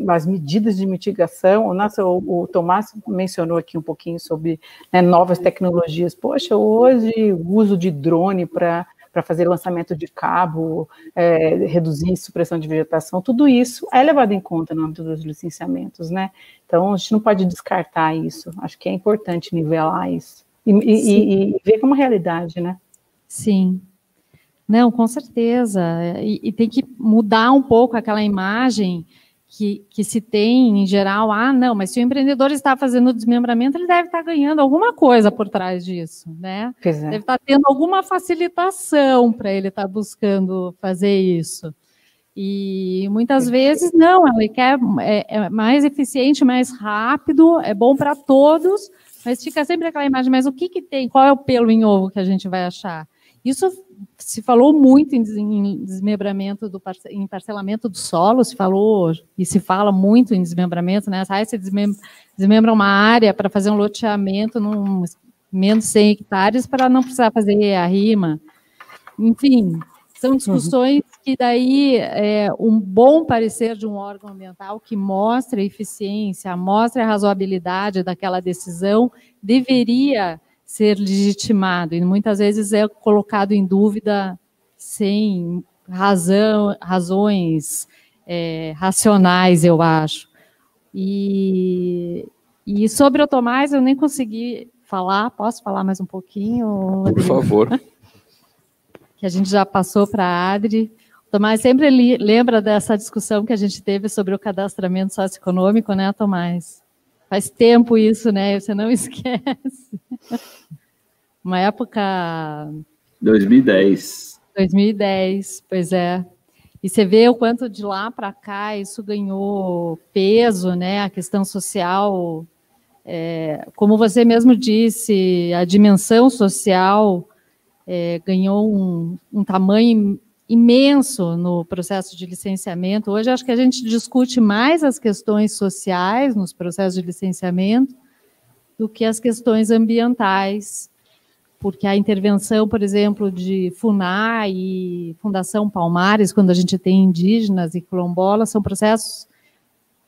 S3: as medidas de mitigação. Nossa, o Tomás mencionou aqui um pouquinho sobre, né, novas tecnologias. Poxa, hoje o uso de drone para fazer lançamento de cabo, reduzir supressão de vegetação, tudo isso é levado em conta no âmbito dos licenciamentos, né? Então, a gente não pode descartar isso. Acho que é importante nivelar isso e ver como realidade, né?
S2: Sim. Não, com certeza. E tem que mudar um pouco aquela imagem que se tem, em geral, não, mas se o empreendedor está fazendo desmembramento, ele deve estar ganhando alguma coisa por trás disso, né? Deve estar tendo alguma facilitação para ele estar buscando fazer isso. E muitas vezes, não, ele quer é mais eficiente, mais rápido, é bom para todos, mas fica sempre aquela imagem, mas o que tem? Qual é o pelo em ovo que a gente vai achar? Isso se falou muito em desmembramento, em parcelamento do solo, se falou e se fala muito em desmembramento, né? Você desmembra uma área para fazer um loteamento num menos de 100 hectares para não precisar fazer a rima. Enfim, são discussões que daí um bom parecer de um órgão ambiental que mostre a eficiência, mostre a razoabilidade daquela decisão, deveria ser legitimado, e muitas vezes é colocado em dúvida sem razões racionais, eu acho. E sobre o Tomás, eu nem consegui falar, posso falar mais um pouquinho, Rodrigo?
S1: Por favor.
S2: Que a gente já passou para a Adri. O Tomás sempre lembra dessa discussão que a gente teve sobre o cadastramento socioeconômico, né, Tomás? Faz tempo isso, né? Você não esquece. Uma época...
S4: 2010.
S2: 2010, pois é. E você vê o quanto de lá para cá isso ganhou peso, né? A questão social, como você mesmo disse, a dimensão social ganhou um tamanho imenso no processo de licenciamento. Hoje, acho que a gente discute mais as questões sociais nos processos de licenciamento do que as questões ambientais, porque a intervenção, por exemplo, de FUNAI e Fundação Palmares, quando a gente tem indígenas e quilombolas, são processos,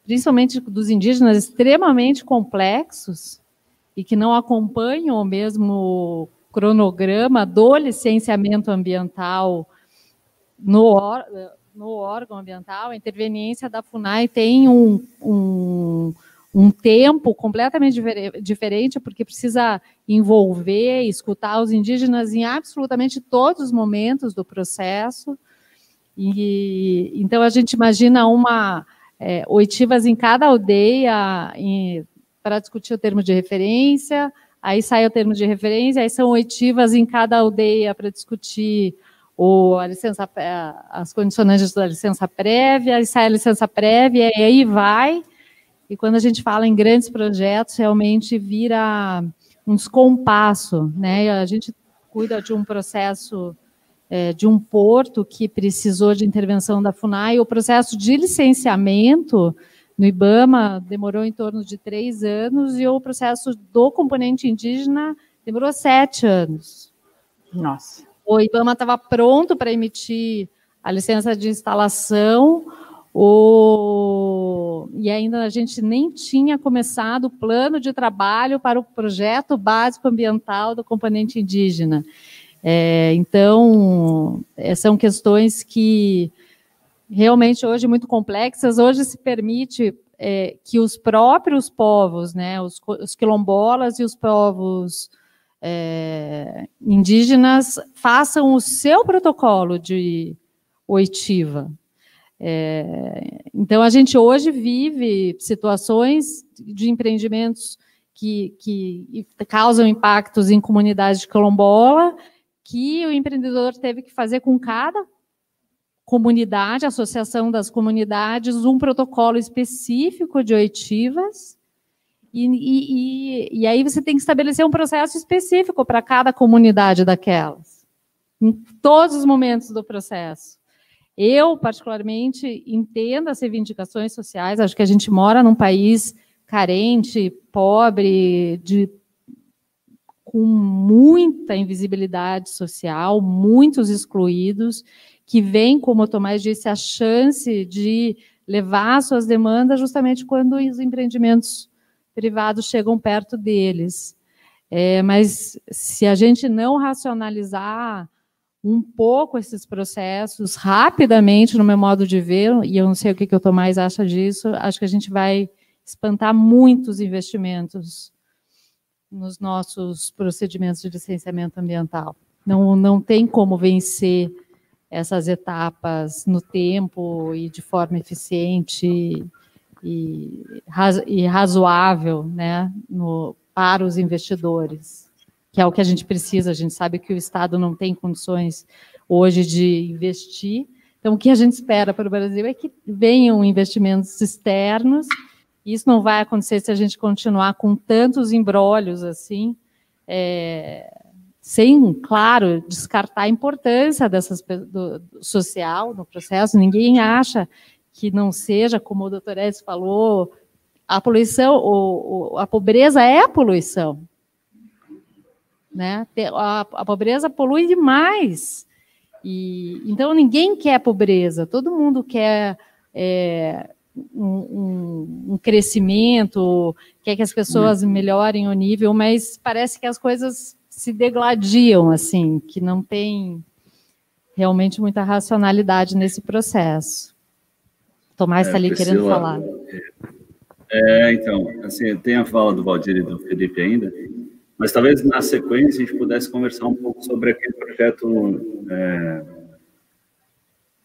S2: principalmente dos indígenas, extremamente complexos e que não acompanham o mesmo cronograma do licenciamento ambiental no órgão ambiental. A interveniência da FUNAI tem um tempo completamente diferente, porque precisa envolver, escutar os indígenas em absolutamente todos os momentos do processo. E então a gente imagina oitivas em cada aldeia para discutir o termo de referência, aí sai o termo de referência, aí são oitivas em cada aldeia para discutir as condicionantes da licença prévia, aí sai a licença prévia, e aí vai. E quando a gente fala em grandes projetos, realmente vira um descompasso, né? A gente cuida de um processo de um porto que precisou de intervenção da FUNAI. O processo de licenciamento no IBAMA demorou em torno de 3 anos, e o processo do componente indígena demorou 7 anos.
S3: Nossa.
S2: O IBAMA estava pronto para emitir a licença de instalação, e ainda a gente nem tinha começado o plano de trabalho para o projeto básico ambiental do componente indígena. Então, são questões que realmente hoje muito complexas. Hoje se permite que os próprios povos, né, os quilombolas e os povos indígenas façam o seu protocolo de oitiva. Então, a gente hoje vive situações de empreendimentos que causam impactos em comunidades de quilombola, que o empreendedor teve que fazer com cada comunidade, associação das comunidades, um protocolo específico de oitivas, e aí você tem que estabelecer um processo específico para cada comunidade daquelas, em todos os momentos do processo. Eu, particularmente, entendo as reivindicações sociais, acho que a gente mora num país carente, pobre, com muita invisibilidade social, muitos excluídos, que vem, como o Tomás disse, a chance de levar suas demandas justamente quando os empreendimentos privados chegam perto deles. Mas se a gente não racionalizar um pouco esses processos rapidamente, no meu modo de ver, e eu não sei o que o Tomás acha disso, acho que a gente vai espantar muitos investimentos nos nossos procedimentos de licenciamento ambiental. Não tem como vencer essas etapas no tempo e de forma eficiente e razoável, né, para os investidores, que é o que a gente precisa. A gente sabe que o Estado não tem condições hoje de investir, então o que a gente espera para o Brasil é que venham investimentos externos. Isso não vai acontecer se a gente continuar com tantos embrólios assim, sem, claro, descartar a importância do social no processo. Ninguém acha que não seja, como o doutor Edson falou, a poluição, a pobreza é a poluição. Né? A pobreza polui demais. Então, ninguém quer pobreza, todo mundo quer um crescimento, quer que as pessoas melhorem o nível, mas parece que as coisas se degladiam, assim, que não tem realmente muita racionalidade nesse processo. Tomás está ali querendo falar.
S4: Então, assim, tem a fala do Valdir e do Felipe ainda, mas talvez na sequência a gente pudesse conversar um pouco sobre aquele projeto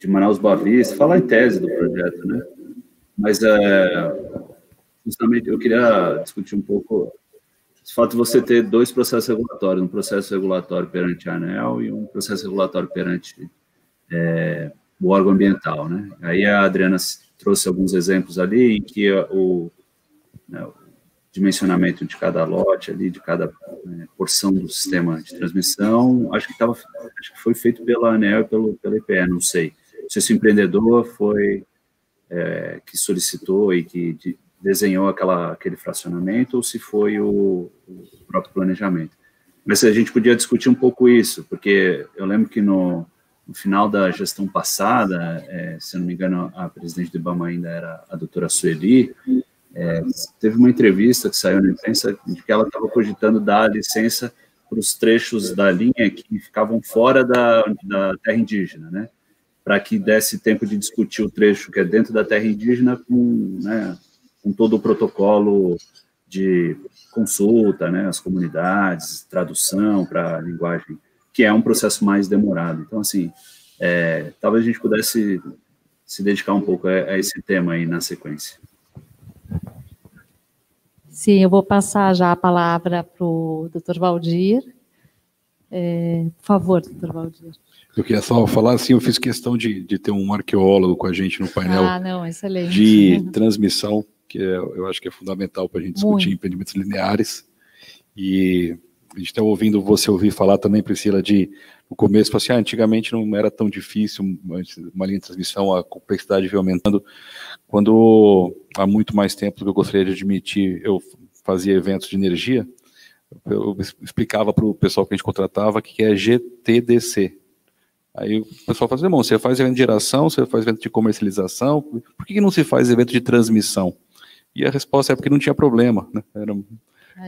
S4: de Manaus Boa Vista, falar em tese do projeto, né? Mas justamente eu queria discutir um pouco o fato de você ter dois processos regulatórios, um processo regulatório perante a ANEEL e um processo regulatório perante o órgão ambiental, né? Aí a Adriana trouxe alguns exemplos ali em que o dimensionamento de cada lote ali, de cada porção do sistema de transmissão, acho que foi feito pela ANEEL e pela EPE, não sei. Se esse empreendedor foi que solicitou e que desenhou aquele fracionamento, ou se foi o próprio planejamento. Mas se a gente podia discutir um pouco isso, porque eu lembro que no final da gestão passada, se não me engano, a presidente do IBAMA ainda era a doutora Sueli, teve uma entrevista que saiu na imprensa de que ela estava cogitando dar licença para os trechos da linha que ficavam fora da terra indígena, né? Para que desse tempo de discutir o trecho que é dentro da terra indígena com todo o protocolo de consulta, né, as comunidades, tradução para a linguagem, que é um processo mais demorado. Então, assim, talvez a gente pudesse se dedicar um pouco a esse tema aí na sequência.
S2: Sim, eu vou passar já a palavra para o doutor Valdir. Por favor, doutor Valdir.
S1: Eu queria só falar assim, eu fiz questão de ter um arqueólogo com a gente no painel de transmissão, que eu acho que é fundamental para a gente discutir empreendimentos lineares. E a gente está ouvindo você ouvir falar também, Priscila, no começo, assim, antigamente não era tão difícil uma linha de transmissão, a complexidade veio aumentando. Quando há muito mais tempo do que eu gostaria de admitir, eu fazia eventos de energia, eu explicava para o pessoal que a gente contratava o que é GTDC. Aí o pessoal fala assim, irmão, você faz evento de geração, você faz evento de comercialização, por que não se faz evento de transmissão? E a resposta é porque não tinha problema, né?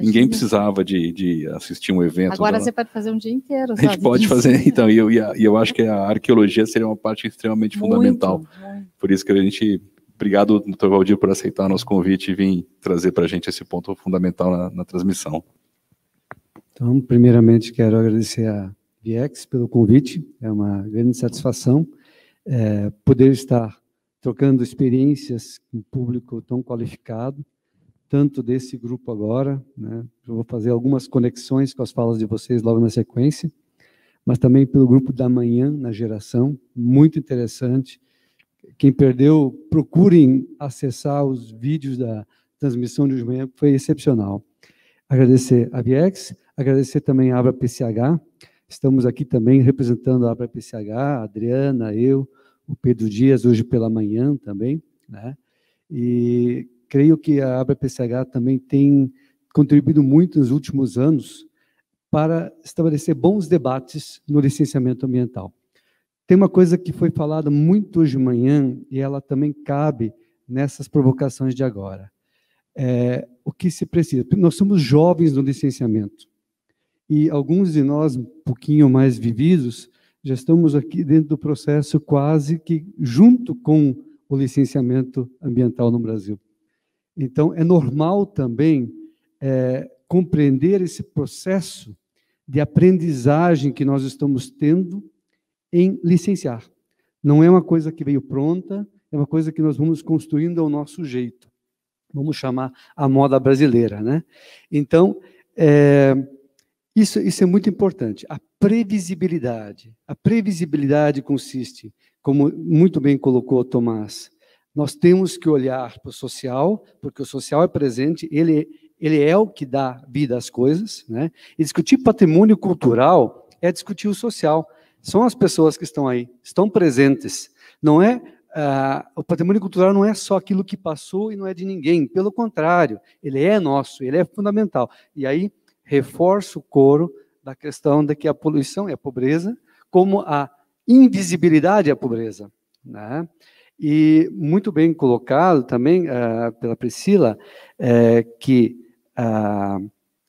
S1: Ninguém precisava de assistir um evento.
S2: Agora você pode fazer um dia inteiro.
S1: A gente pode fazer, então, e eu acho que a arqueologia seria uma parte extremamente fundamental. Por isso que a gente, obrigado, doutor Valdir, por aceitar nosso convite e vir trazer para a gente esse ponto fundamental na transmissão.
S5: Então, primeiramente, quero agradecer a Viex pelo convite, é uma grande satisfação poder estar trocando experiências com um público tão qualificado, tanto desse grupo agora, né? Eu vou fazer algumas conexões com as falas de vocês logo na sequência, mas também pelo grupo da manhã, na geração, muito interessante. Quem perdeu, procurem acessar os vídeos da transmissão de hoje de manhã, foi excepcional. Agradecer a Viex, agradecer também a Abra PCH, estamos aqui também representando a Abra PCH, a Adriana, eu, o Pedro Dias, hoje pela manhã também, né? E creio que a Abra PCH também tem contribuído muito nos últimos anos para estabelecer bons debates no licenciamento ambiental. Tem uma coisa que foi falada muito hoje de manhã, e ela também cabe nessas provocações de agora. O que se precisa? Nós somos jovens no licenciamento, e alguns de nós, um pouquinho mais vividos, já estamos aqui dentro do processo quase que junto com o licenciamento ambiental no Brasil. Então, é normal também compreender esse processo de aprendizagem que nós estamos tendo em licenciar. Não é uma coisa que veio pronta, é uma coisa que nós vamos construindo ao nosso jeito. Vamos chamar a moda brasileira, né? Então, isso é muito importante. A previsibilidade. A previsibilidade consiste, como muito bem colocou o Tomás, nós temos que olhar para o social, porque o social é presente, ele é o que dá vida às coisas, né? E discutir patrimônio cultural é discutir o social. São as pessoas que estão aí, estão presentes. Não é o patrimônio cultural não é só aquilo que passou e não é de ninguém. Pelo contrário, ele é nosso, ele é fundamental. E aí reforço o coro da questão de que a poluição é a pobreza, como a invisibilidade é a pobreza, né? E muito bem colocado também pela Priscila, que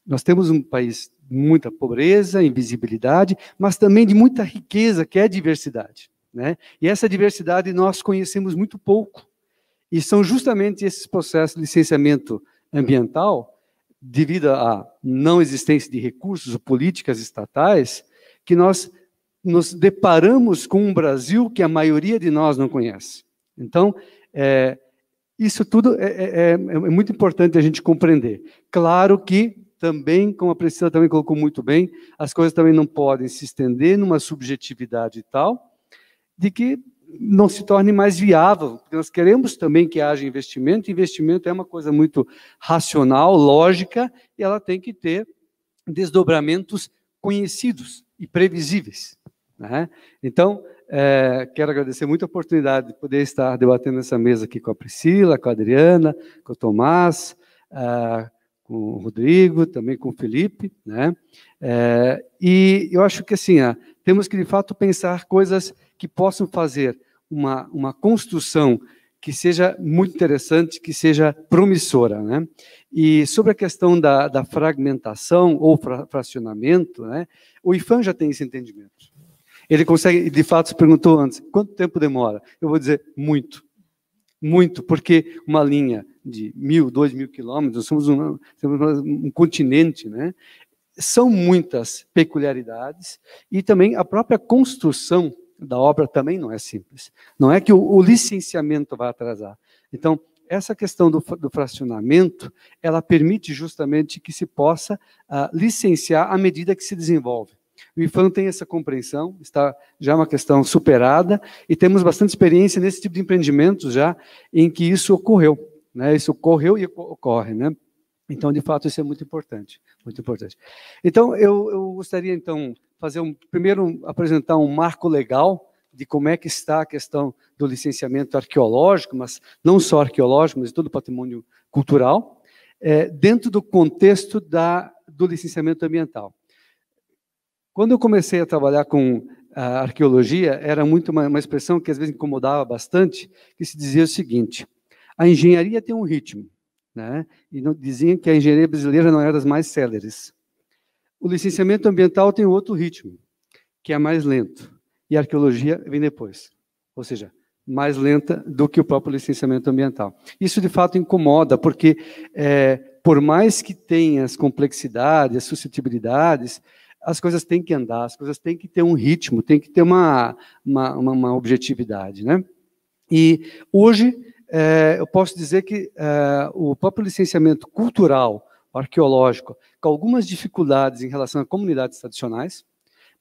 S5: nós temos um país de muita pobreza, invisibilidade, mas também de muita riqueza, que é a diversidade, né? E essa diversidade nós conhecemos muito pouco. E são justamente esses processos de licenciamento ambiental, devido à não existência de recursos ou políticas estatais, que nós nos deparamos com um Brasil que a maioria de nós não conhece. Então, isso tudo é muito importante a gente compreender. Claro que também, como a Priscila também colocou muito bem, as coisas também não podem se estender numa subjetividade tal, de que não se torne mais viável, porque nós queremos também que haja investimento. Investimento é uma coisa muito racional, lógica, e ela tem que ter desdobramentos conhecidos e previsíveis, né? Então, quero agradecer muito a oportunidade de poder estar debatendo essa mesa aqui com a Priscila, com a Adriana, com o Tomás, com o Rodrigo, também com o Felipe, né? E eu acho que assim, temos que de fato pensar coisas que possam fazer uma construção que seja muito interessante, que seja promissora, né? E sobre a questão da fragmentação ou fracionamento, né? O IPHAN já tem esse entendimento. Ele consegue, de fato, se perguntou antes, quanto tempo demora? Eu vou dizer, muito. Muito, porque uma linha de 1.000, 2.000 quilômetros, somos um continente, né? São muitas peculiaridades, e também a própria construção da obra também não é simples. Não é que o licenciamento vai atrasar. Então, essa questão do fracionamento, ela permite justamente que se possa licenciar à medida que se desenvolve. O IPHAN tem essa compreensão, está já uma questão superada, e temos bastante experiência nesse tipo de empreendimentos já, em que isso ocorreu, né? Isso ocorreu e ocorre, né? Então, de fato, isso é muito importante, muito importante. Então, eu gostaria, então, primeiro apresentar um marco legal de como é que está a questão do licenciamento arqueológico, mas não só arqueológico, mas de todo o patrimônio cultural, dentro do contexto do licenciamento ambiental. Quando eu comecei a trabalhar com a arqueologia, era muito uma expressão que às vezes incomodava bastante, que se dizia o seguinte: a engenharia tem um ritmo, né? E diziam que a engenharia brasileira não era das mais céleres. O licenciamento ambiental tem outro ritmo, que é mais lento, e a arqueologia vem depois, ou seja, mais lenta do que o próprio licenciamento ambiental. Isso, de fato, incomoda, porque por mais que tenha as complexidades, as suscetibilidades, as coisas têm que andar, as coisas têm que ter um ritmo, tem que ter uma objetividade, né? E hoje eu posso dizer que o próprio licenciamento cultural, arqueológico, com algumas dificuldades em relação a comunidades tradicionais,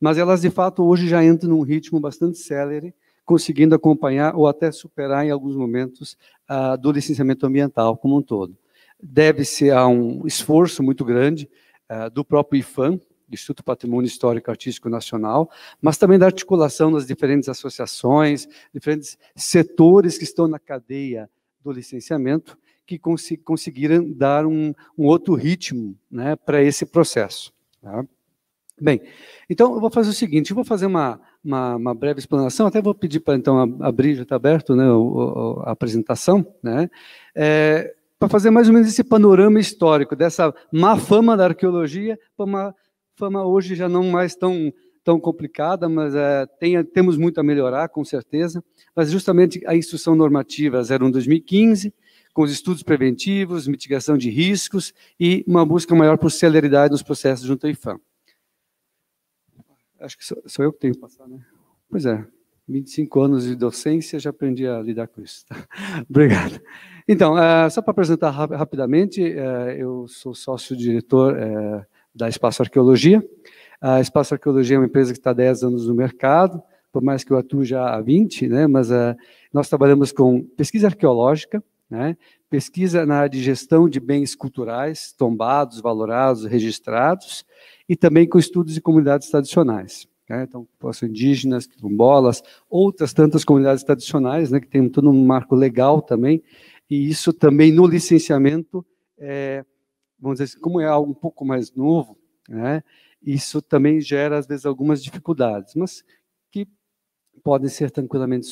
S5: mas elas, de fato, hoje já entram num ritmo bastante célere, conseguindo acompanhar ou até superar, em alguns momentos, do licenciamento ambiental como um todo. Deve-se a um esforço muito grande do próprio IPHAN, Instituto Patrimônio Histórico Artístico Nacional, mas também da articulação das diferentes associações, diferentes setores que estão na cadeia do licenciamento, que conseguiram dar um outro ritmo, né, para esse processo. Tá? Bem, então eu vou fazer o seguinte, eu vou fazer uma breve explanação, até vou pedir para então abrir, já está aberto, né, a apresentação, né, para fazer mais ou menos esse panorama histórico dessa má fama da arqueologia para uma fama hoje já não mais tão complicada, mas temos muito a melhorar, com certeza, mas justamente a Instrução Normativa 01/2015, com os estudos preventivos, mitigação de riscos e uma busca maior por celeridade nos processos junto ao IPHAN. Acho que sou eu que tenho que passar, né? Pois é, 25 anos de docência, já aprendi a lidar com isso. Tá? Obrigado. Então, só para apresentar rapidamente, eu sou sócio-diretor da Espaço Arqueologia. A Espaço Arqueologia é uma empresa que está há 10 anos no mercado, por mais que eu atue já há 20, né, mas nós trabalhamos com pesquisa arqueológica, né, pesquisa na área de gestão de bens culturais, tombados, valorados, registrados, e também com estudos de comunidades tradicionais. Né, então, são indígenas, quilombolas, outras tantas comunidades tradicionais, né, que tem todo um marco legal também, e isso também no licenciamento, vamos dizer assim, como é algo um pouco mais novo, né, isso também gera, às vezes, algumas dificuldades, mas que podem ser tranquilamente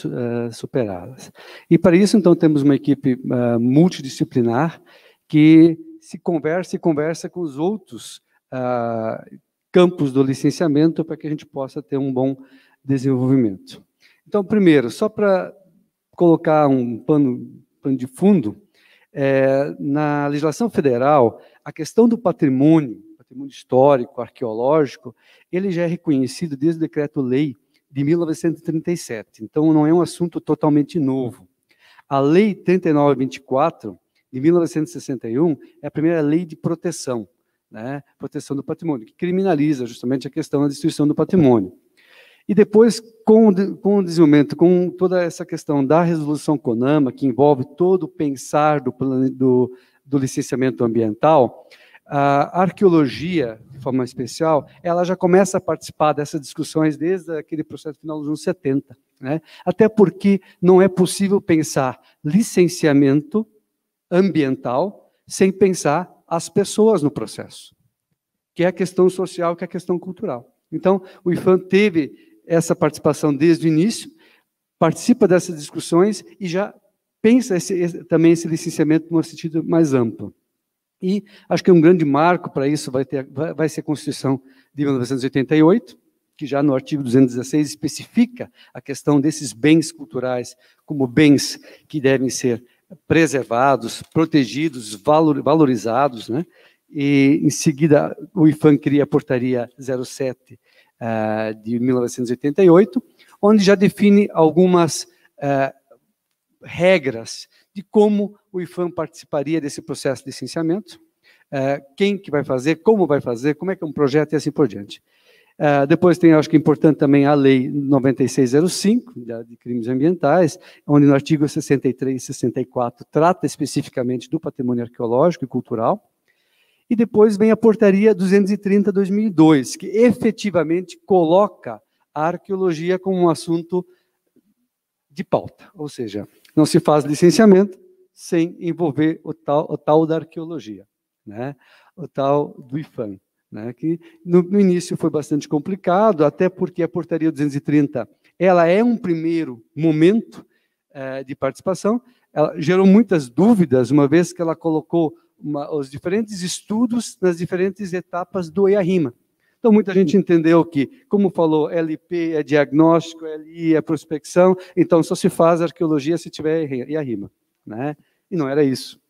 S5: superadas. E, para isso, então, temos uma equipe multidisciplinar que se conversa com os outros campos do licenciamento para que a gente possa ter um bom desenvolvimento. Então, primeiro, só para colocar um pano de fundo, na legislação federal, a questão do patrimônio histórico, arqueológico, ele já é reconhecido desde o Decreto-Lei de 1937, então não é um assunto totalmente novo. A Lei 3924, de 1961, é a primeira lei de proteção, né, proteção do patrimônio, que criminaliza justamente a questão da destruição do patrimônio. E depois, com o desenvolvimento, com toda essa questão da resolução CONAMA, que envolve todo o pensar do licenciamento ambiental, a arqueologia, de forma especial, ela já começa a participar dessas discussões desde aquele processo final dos anos 70, né? Até porque não é possível pensar licenciamento ambiental sem pensar as pessoas no processo, que é a questão social, que é a questão cultural. Então, o IPHAN teve essa participação desde o início, participa dessas discussões e já pensa também esse licenciamento num sentido mais amplo. E acho que um grande marco para isso vai ser a Constituição de 1988, que já no artigo 216 especifica a questão desses bens culturais como bens que devem ser preservados, protegidos, valorizados, né? E, em seguida, o IPHAN cria a Portaria 07 de 1988, onde já define algumas regras de como o IPHAN participaria desse processo de licenciamento, quem que vai fazer, como é que é um projeto e assim por diante. Depois tem, acho que é importante também, a Lei 9605, de crimes ambientais, onde no artigo 63 e 64 trata especificamente do patrimônio arqueológico e cultural. E depois vem a Portaria 230/2002, que efetivamente coloca a arqueologia como um assunto de pauta, ou seja, não se faz licenciamento sem envolver o tal da arqueologia, né? O tal do IPHAN, né? Que no início foi bastante complicado, até porque a Portaria 230 ela é um primeiro momento de participação, ela gerou muitas dúvidas, uma vez que ela colocou os diferentes estudos nas diferentes etapas do EIA-RIMA. Então, muita gente entendeu que, como falou, LP é diagnóstico, LI é prospecção, então só se faz arqueologia se tiver EIA-RIMA, né? E não era isso.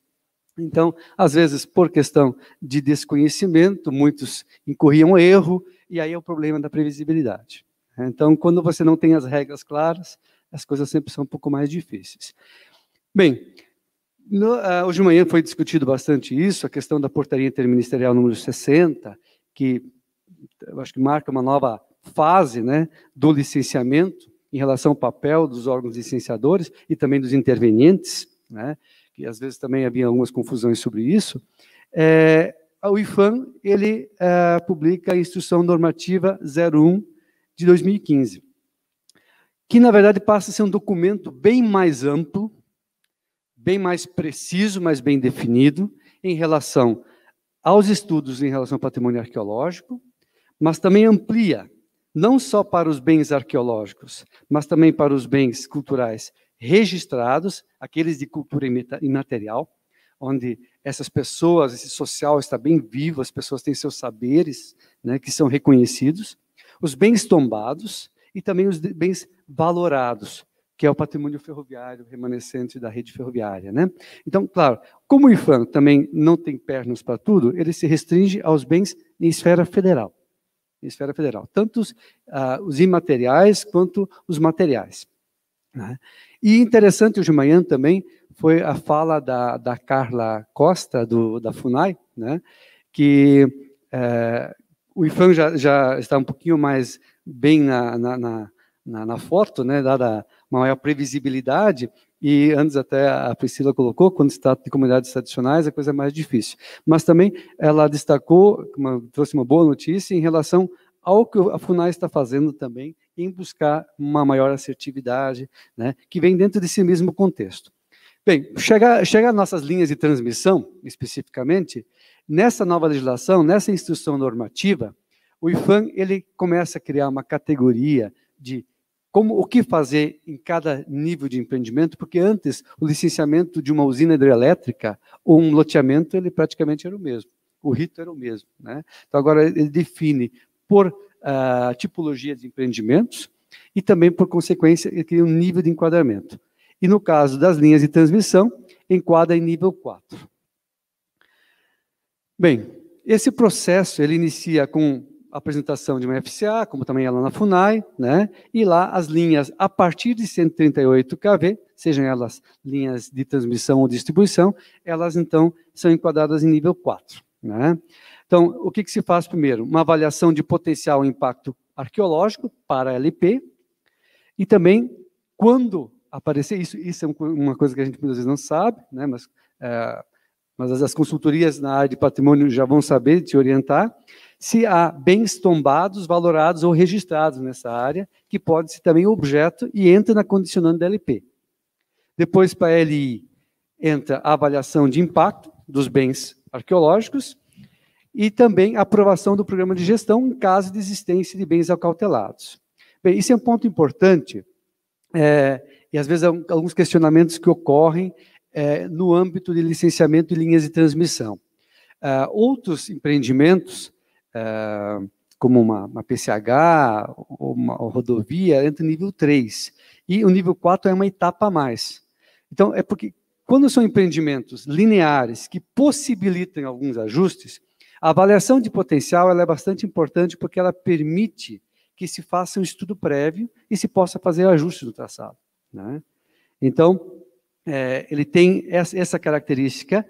S5: Então, às vezes, por questão de desconhecimento, muitos incorriam erro, e aí é o problema da previsibilidade. Então, quando você não tem as regras claras, as coisas sempre são um pouco mais difíceis. Bem, hoje de manhã foi discutido bastante isso, a questão da portaria interministerial número 60, que eu acho que marca uma nova fase, né, do licenciamento em relação ao papel dos órgãos licenciadores e também dos intervenientes, né, que às vezes também havia algumas confusões sobre isso. O IPHAN, ele publica a Instrução Normativa 01 de 2015, que, na verdade, passa a ser um documento bem mais amplo, bem mais preciso, mas bem definido, em relação aos estudos em relação ao patrimônio arqueológico, mas também amplia, não só para os bens arqueológicos, mas também para os bens culturais registrados, aqueles de cultura imaterial, onde essas pessoas, esse social está bem vivo, as pessoas têm seus saberes, né, que são reconhecidos, os bens tombados e também os bens valorados, que é o patrimônio ferroviário remanescente da rede ferroviária, né? Então, claro, como o IPHAN também não tem pernas para tudo, ele se restringe aos bens em esfera federal. Em esfera federal, tanto os imateriais quanto os materiais, né? E interessante hoje de manhã também foi a fala da Carla Costa, da FUNAI, né? Que o IPHAN já está um pouquinho mais bem na foto, né, dada uma maior previsibilidade, e antes até a Priscila colocou, quando se trata de comunidades tradicionais, a coisa é mais difícil. Mas também ela destacou, trouxe uma boa notícia em relação ao que a FUNAI está fazendo também, em buscar uma maior assertividade, né, que vem dentro desse mesmo contexto. Bem, chega às nossas linhas de transmissão, especificamente, nessa nova legislação, nessa instrução normativa, o IPHAN ele começa a criar uma categoria de o que fazer em cada nível de empreendimento, porque antes o licenciamento de uma usina hidrelétrica ou um loteamento, ele praticamente era o mesmo, o rito era o mesmo, né? Então agora ele define por tipologia de empreendimentos e também por consequência ele cria um nível de enquadramento. E no caso das linhas de transmissão, enquadra em nível 4. Bem, esse processo ele inicia com a apresentação de uma FCA, como também ela na FUNAI, né? E lá as linhas a partir de 138 kV, sejam elas linhas de transmissão ou distribuição, elas então são enquadradas em nível 4, né? Então, o que se faz primeiro? Uma avaliação de potencial impacto arqueológico para a LP, e também, quando aparecer, isso é uma coisa que a gente muitas vezes não sabe, né? Mas as consultorias na área de patrimônio já vão saber te orientar, se há bens tombados, valorados ou registrados nessa área, que pode ser também objeto e entra na condicionante da LP. Depois, para a LI, entra a avaliação de impacto dos bens arqueológicos e também a aprovação do programa de gestão em caso de existência de bens acautelados. Bem, isso é um ponto importante, e às vezes há alguns questionamentos que ocorrem no âmbito de licenciamento de linhas de transmissão. Outros empreendimentos, como uma PCH ou uma rodovia, entra no nível 3. E o nível 4 é uma etapa a mais. Então, é porque, quando são empreendimentos lineares que possibilitam alguns ajustes, a avaliação de potencial ela é bastante importante porque ela permite que se faça um estudo prévio e se possa fazer ajustes no traçado, né? Então, ele tem essa característica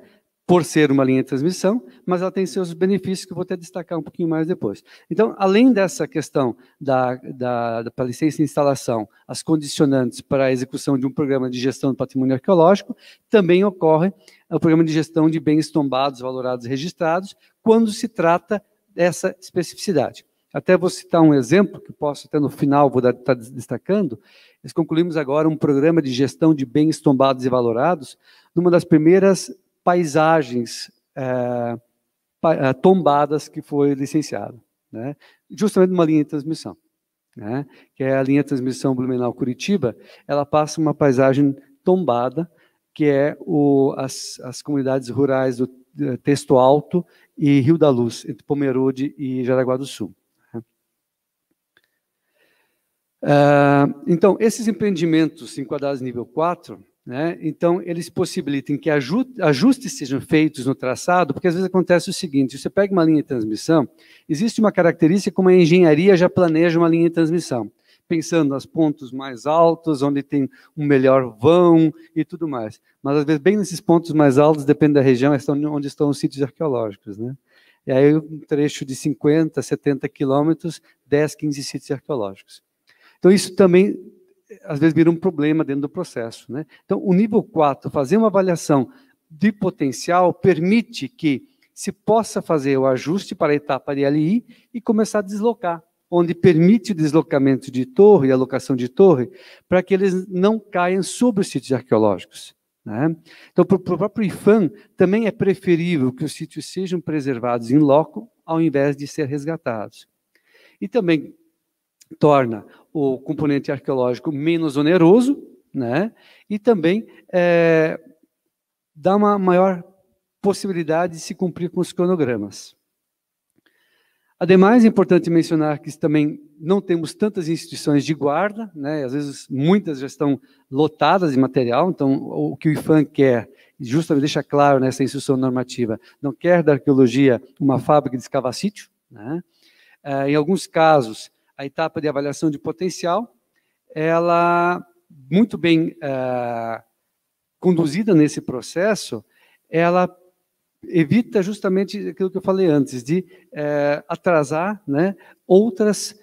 S5: por ser uma linha de transmissão, mas ela tem seus benefícios que eu vou até destacar um pouquinho mais depois. Então, além dessa questão da licença de instalação, as condicionantes para a execução de um programa de gestão do patrimônio arqueológico, também ocorre o programa de gestão de bens tombados, valorados e registrados, quando se trata dessa especificidade. Até vou citar um exemplo, que posso até no final vou estar destacando. Nós concluímos agora um programa de gestão de bens tombados e valorados, numa das primeiras paisagens tombadas que foi licenciada, né? Justamente numa linha de transmissão, né? Que é a linha de transmissão Blumenau-Curitiba. Ela passa uma paisagem tombada, que é as comunidades rurais do Texto Alto e Rio da Luz, entre Pomerode e Jaraguá do Sul. Então, esses empreendimentos enquadrados em nível 4, né, então, eles possibilitam que ajustes sejam feitos no traçado, porque às vezes acontece o seguinte: você pega uma linha de transmissão, existe uma característica como a engenharia já planeja uma linha de transmissão. pensando nos pontos mais altos, onde tem um melhor vão e tudo mais. Mas, às vezes, bem nesses pontos mais altos, depende da região, onde estão os sítios arqueológicos, né? E aí, um trecho de 50, 70 quilômetros, 10, 15 sítios arqueológicos. Então, isso também, às vezes, vira um problema dentro do processo, né? Então, o nível 4, fazer uma avaliação de potencial, permite que se possa fazer o ajuste para a etapa de LI e começar a deslocar, onde permite o deslocamento de torre e alocação de torre, para que eles não caiam sobre os sítios arqueológicos, né? Então, para o próprio IPHAN, também é preferível que os sítios sejam preservados em loco, ao invés de ser resgatados. E também torna o componente arqueológico menos oneroso, né? E também dá uma maior possibilidade de se cumprir com os cronogramas. Ademais, é importante mencionar que também não temos tantas instituições de guarda, né? Às vezes, muitas já estão lotadas de material, então, o que o IPHAN quer, justamente deixa claro nessa instrução normativa, não quer da arqueologia uma fábrica de escava-sítio, né? Em alguns casos, a etapa de avaliação de potencial, ela, muito bem conduzida nesse processo, ela evita justamente aquilo que eu falei antes, de atrasar, né, outras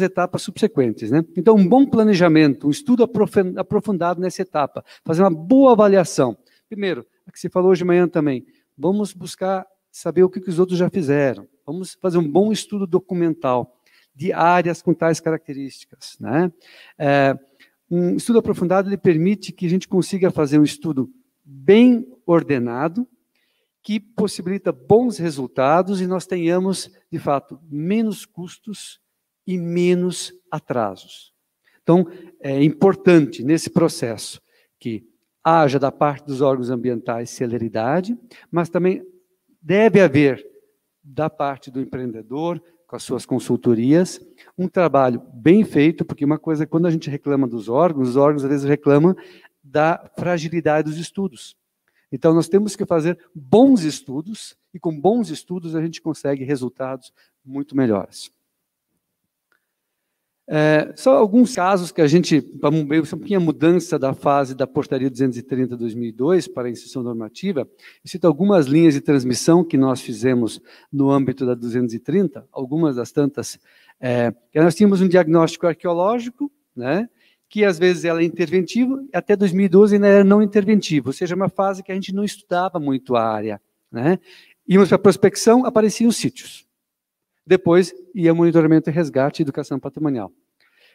S5: etapas subsequentes, né? Então, um bom planejamento, um estudo aprofundado nessa etapa, fazer uma boa avaliação. Primeiro, o que você falou hoje de manhã também, vamos buscar saber o que os outros já fizeram, vamos fazer um bom estudo documental de áreas com tais características, né? Um estudo aprofundado, ele permite que a gente consiga fazer um estudo bem ordenado, que possibilita bons resultados e nós tenhamos, de fato, menos custos e menos atrasos. Então, é importante nesse processo que haja da parte dos órgãos ambientais celeridade, mas também deve haver da parte do empreendedor, com as suas consultorias, um trabalho bem feito, porque uma coisa, quando a gente reclama dos órgãos, os órgãos às vezes reclamam da fragilidade dos estudos. Então, nós temos que fazer bons estudos, e com bons estudos a gente consegue resultados muito melhores. Só alguns casos que a gente, para um pouquinho a mudança da fase da Portaria 230/2002 para a instrução normativa, eu cito algumas linhas de transmissão que nós fizemos no âmbito da 230, algumas das tantas, que nós tínhamos um diagnóstico arqueológico, né, que às vezes ela é interventiva, até 2012 ainda era não interventiva, ou seja, uma fase que a gente não estudava muito a área, né? Íamos para a prospecção, apareciam os sítios. Depois ia monitoramento e resgate e educação patrimonial.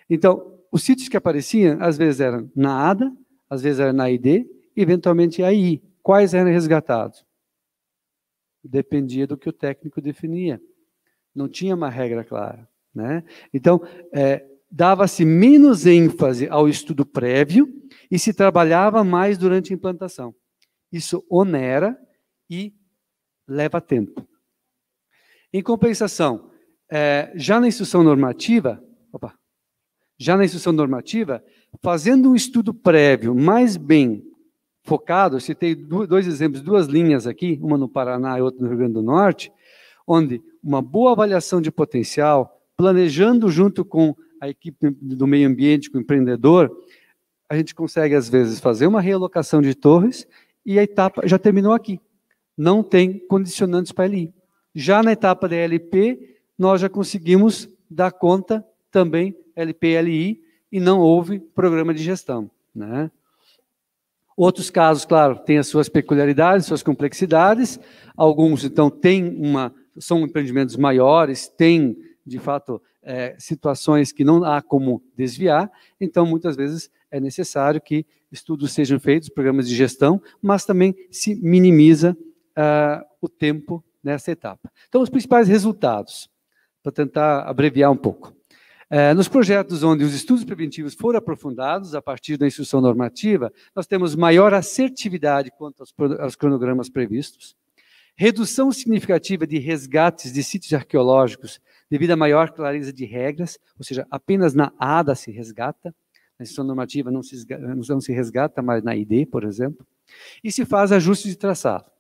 S5: Então, os sítios que apareciam, às vezes eram na ADA, às vezes eram na ID, e eventualmente aí. Quais eram resgatados? Dependia do que o técnico definia. Não tinha uma regra clara, né? Então, dava-se menos ênfase ao estudo prévio e se trabalhava mais durante a implantação. Isso onera e leva tempo. Em compensação, já na instrução normativa, fazendo um estudo prévio mais bem focado, eu citei dois exemplos, duas linhas aqui, uma no Paraná e outra no Rio Grande do Norte, onde uma boa avaliação de potencial, planejando junto com a equipe do meio ambiente, com o empreendedor, a gente consegue, às vezes, fazer uma realocação de torres e a etapa já terminou aqui. Não tem condicionantes para LI. Já na etapa da LP, nós já conseguimos dar conta também LP e LI e não houve programa de gestão, né? Outros casos, claro, têm as suas peculiaridades, suas complexidades. Alguns, então, são empreendimentos maiores, têm, de fato, situações que não há como desviar. Então, muitas vezes, é necessário que estudos sejam feitos, programas de gestão, mas também se minimiza o tempo nessa etapa. Então, os principais resultados, para tentar abreviar um pouco. Nos projetos onde os estudos preventivos foram aprofundados, a partir da instrução normativa, nós temos maior assertividade quanto aos cronogramas previstos, redução significativa de resgates de sítios arqueológicos devido a maior clareza de regras, ou seja, apenas na ADA se resgata, na instrução normativa não se resgata, mas na ID, por exemplo, e se faz ajustes de traçado.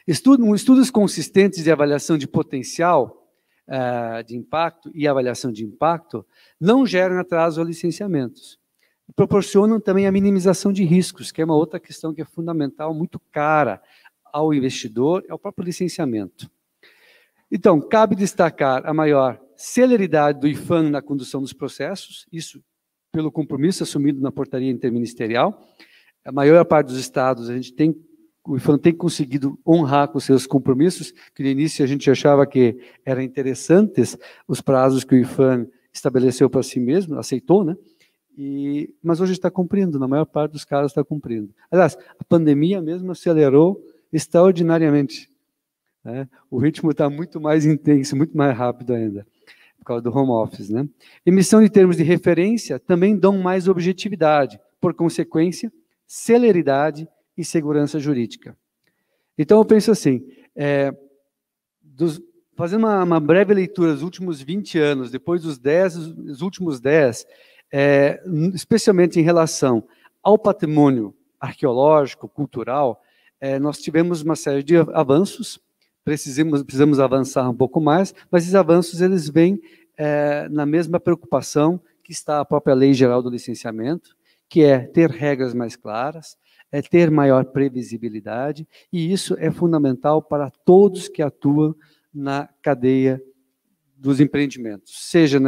S5: Estudos consistentes de avaliação de potencial de impacto e avaliação de impacto não geram atraso a licenciamentos. Proporcionam também a minimização de riscos, que é uma outra questão que é fundamental, muito cara ao investidor e ao próprio licenciamento. Então, cabe destacar a maior celeridade do IPHAN na condução dos processos, isso pelo compromisso assumido na portaria interministerial. A maior parte dos estados, o IPHAN tem conseguido honrar com seus compromissos, que no início a gente achava que eram interessantes os prazos que o IPHAN estabeleceu para si mesmo, aceitou, né? Mas hoje está cumprindo, na maior parte dos casos está cumprindo. Aliás, a pandemia mesmo acelerou extraordinariamente, né? O ritmo está muito mais intenso, muito mais rápido ainda, por causa do home office, né? Emissão de termos de referência também dão mais objetividade, por consequência, celeridade e segurança jurídica. Então, eu penso assim, fazendo uma breve leitura dos últimos 20 anos, depois dos últimos 10, especialmente em relação ao patrimônio arqueológico, cultural, nós tivemos uma série de avanços, precisamos avançar um pouco mais, mas esses avanços eles vêm na mesma preocupação que está a própria Lei Geral do Licenciamento, que é ter regras mais claras, ter maior previsibilidade, e isso é fundamental para todos que atuam na cadeia dos empreendimentos, seja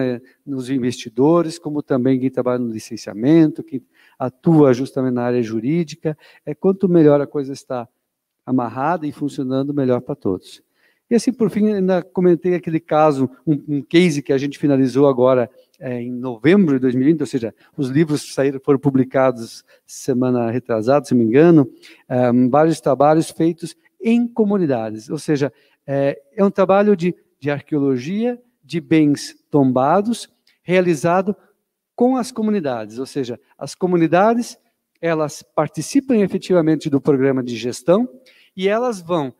S5: nos investidores, como também quem trabalha no licenciamento, quem atua justamente na área jurídica. Quanto melhor a coisa está amarrada e funcionando, melhor para todos. E assim, por fim, ainda comentei aquele caso, um case que a gente finalizou agora em novembro de 2020, ou seja, os livros foram publicados semana retrasada, se não me engano, vários trabalhos feitos em comunidades, ou seja, é um trabalho de arqueologia de bens tombados, realizado com as comunidades, ou seja, as comunidades, elas participam efetivamente do programa de gestão e elas vão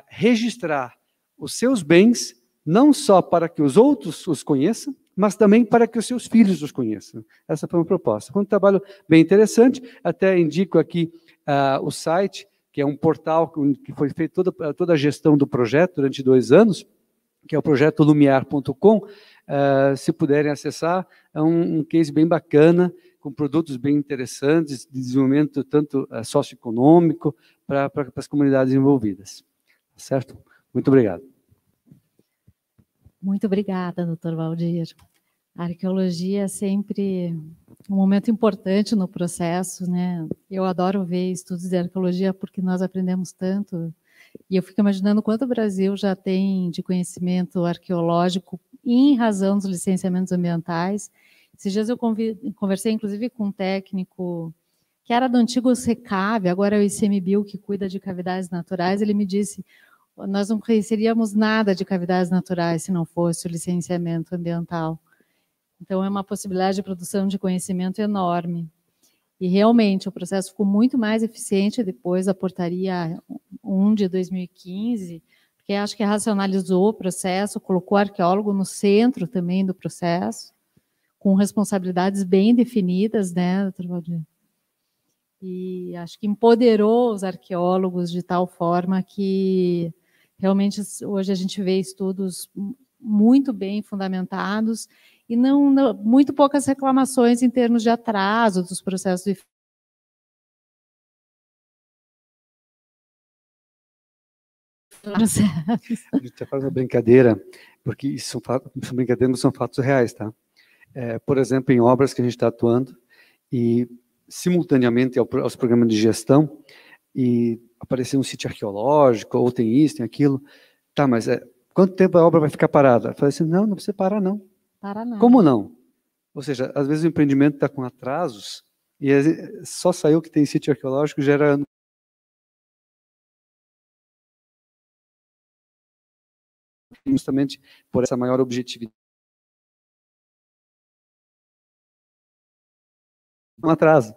S5: registrar os seus bens, não só para que os outros os conheçam, mas também para que os seus filhos os conheçam. Essa foi uma proposta. Foi um trabalho bem interessante, até indico aqui o site, que é um portal que foi feito toda a gestão do projeto durante 2 anos, que é o projeto lumiar.com, se puderem acessar, é um case bem bacana, com produtos bem interessantes, de desenvolvimento tanto socioeconômico para as comunidades envolvidas. Certo? Muito obrigado.
S2: Muito obrigada, doutor Valdir. A arqueologia é sempre um momento importante no processo, né? Eu adoro ver estudos de arqueologia porque nós aprendemos tanto. E eu fico imaginando quanto o Brasil já tem de conhecimento arqueológico em razão dos licenciamentos ambientais. Esses dias eu conversei, inclusive, com um técnico que era do antigo SECAV, agora é o ICMBio, que cuida de cavidades naturais. Ele me disse, nós não conheceríamos nada de cavidades naturais se não fosse o licenciamento ambiental. Então, é uma possibilidade de produção de conhecimento enorme. E, realmente, o processo ficou muito mais eficiente depois da portaria 1 de 2015, porque acho que racionalizou o processo, colocou o arqueólogo no centro também do processo, com responsabilidades bem definidas, né, doutor Valdir? E acho que empoderou os arqueólogos de tal forma que, realmente, hoje a gente vê estudos muito bem fundamentados e muito poucas reclamações em termos de atraso dos processos de
S5: A gente faz uma brincadeira, porque isso são brincadeiras, mas são fatos reais, tá? Por exemplo, em obras que a gente está atuando e simultaneamente aos programas de gestão e aparecer um sítio arqueológico, ou tem isso, tem aquilo, tá, mas quanto tempo a obra vai ficar parada? Eu falei assim, não precisa parar, não.
S2: Para não.
S5: Como não? Ou seja, às vezes o empreendimento está com atrasos e só saiu que tem sítio arqueológico, gera justamente por essa maior objetividade. Um atraso.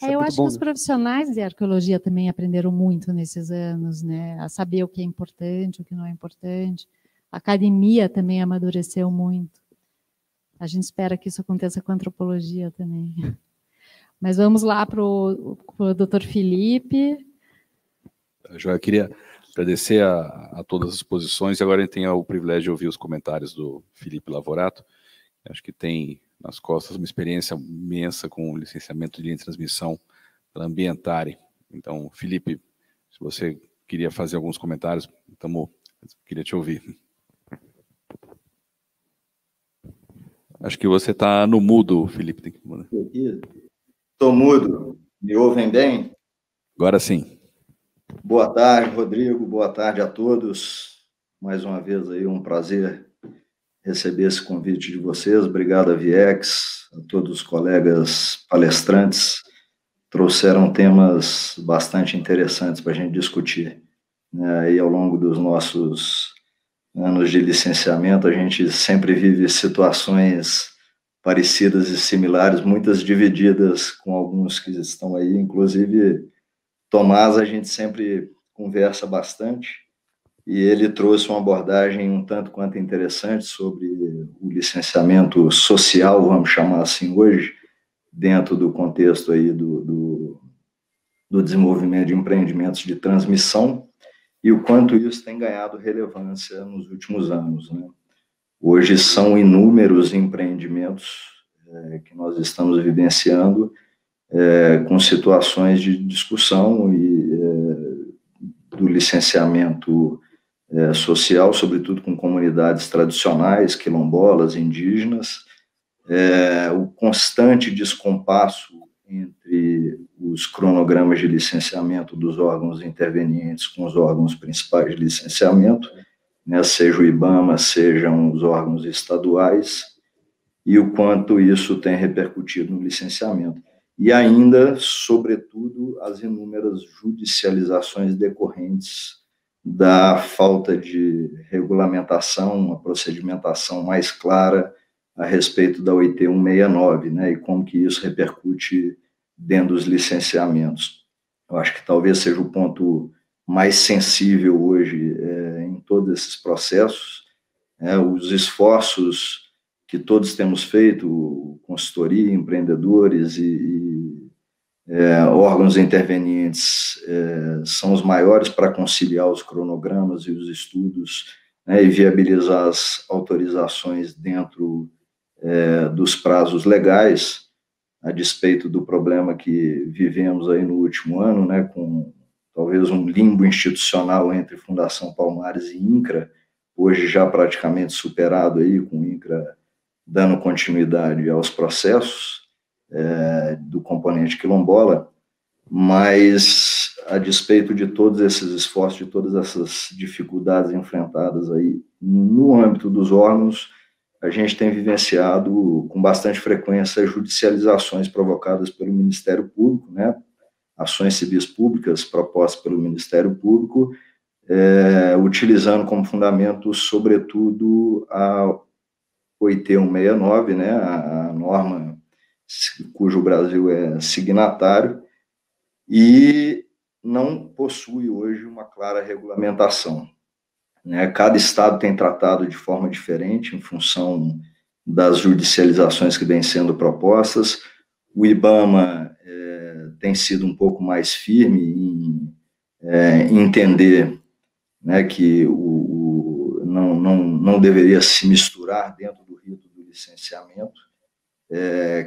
S2: Eu acho que os profissionais de arqueologia também aprenderam muito nesses anos, né? A saber o que é importante, o que não é importante. A academia também amadureceu muito. A gente espera que isso aconteça com a antropologia também. Mas vamos lá para o doutor Felipe.
S1: Eu queria Agradecer a todas as posições, e agora a gente tem o privilégio de ouvir os comentários do Felipe Lavorato. Acho que tem nas costas uma experiência imensa com o licenciamento de linha de transmissão pela Ambientare. Então, Felipe, se você queria fazer alguns comentários, queria te ouvir. Acho que você está no mudo, Felipe.
S6: Estou mudo. Me ouvem bem?
S1: Agora sim.
S6: Boa tarde, Rodrigo. Boa tarde a todos. Mais uma vez aí um prazer receber esse convite de vocês. Obrigado a Viex, a todos os colegas palestrantes. Trouxeram temas bastante interessantes para a gente discutir. Aí, ao longo dos nossos anos de licenciamento, a gente sempre vive situações parecidas e similares, muitas divididas com alguns que estão aí, inclusive Tomás, a gente sempre conversa bastante, e ele trouxe uma abordagem um tanto quanto interessante sobre o licenciamento social, vamos chamar assim hoje, dentro do contexto aí do desenvolvimento de empreendimentos de transmissão, e o quanto isso tem ganhado relevância nos últimos anos, né? Hoje são inúmeros empreendimentos que nós estamos vivenciando com situações de discussão do licenciamento social, sobretudo com comunidades tradicionais, quilombolas, indígenas, o constante descompasso entre os cronogramas de licenciamento dos órgãos intervenientes com os órgãos principais de licenciamento, né, seja o IBAMA, sejam os órgãos estaduais, e o quanto isso tem repercutido no licenciamento. E ainda, sobretudo, as inúmeras judicializações decorrentes da falta de regulamentação, uma procedimentação mais clara a respeito da OIT 169, né, e como que isso repercute dentro dos licenciamentos. Eu acho que talvez seja o ponto mais sensível hoje em todos esses processos, os esforços que todos temos feito, consultoria, empreendedores e órgãos intervenientes, são os maiores para conciliar os cronogramas e os estudos, né, e viabilizar as autorizações dentro dos prazos legais, a despeito do problema que vivemos aí no último ano, né, com talvez um limbo institucional entre Fundação Palmares e INCRA, hoje já praticamente superado aí, com o INCRA dando continuidade aos processos do componente quilombola, mas a despeito de todos esses esforços, de todas essas dificuldades enfrentadas aí no âmbito dos órgãos, a gente tem vivenciado com bastante frequência judicializações provocadas pelo Ministério Público, né, ações civis públicas propostas pelo Ministério Público, utilizando como fundamento, sobretudo, a OIT 169, né, a norma cujo o Brasil é signatário, e não possui hoje uma clara regulamentação. Né? Cada estado tem tratado de forma diferente em função das judicializações que vêm sendo propostas. O IBAMA tem sido um pouco mais firme em entender, né, que não deveria se misturar dentro do rito do licenciamento,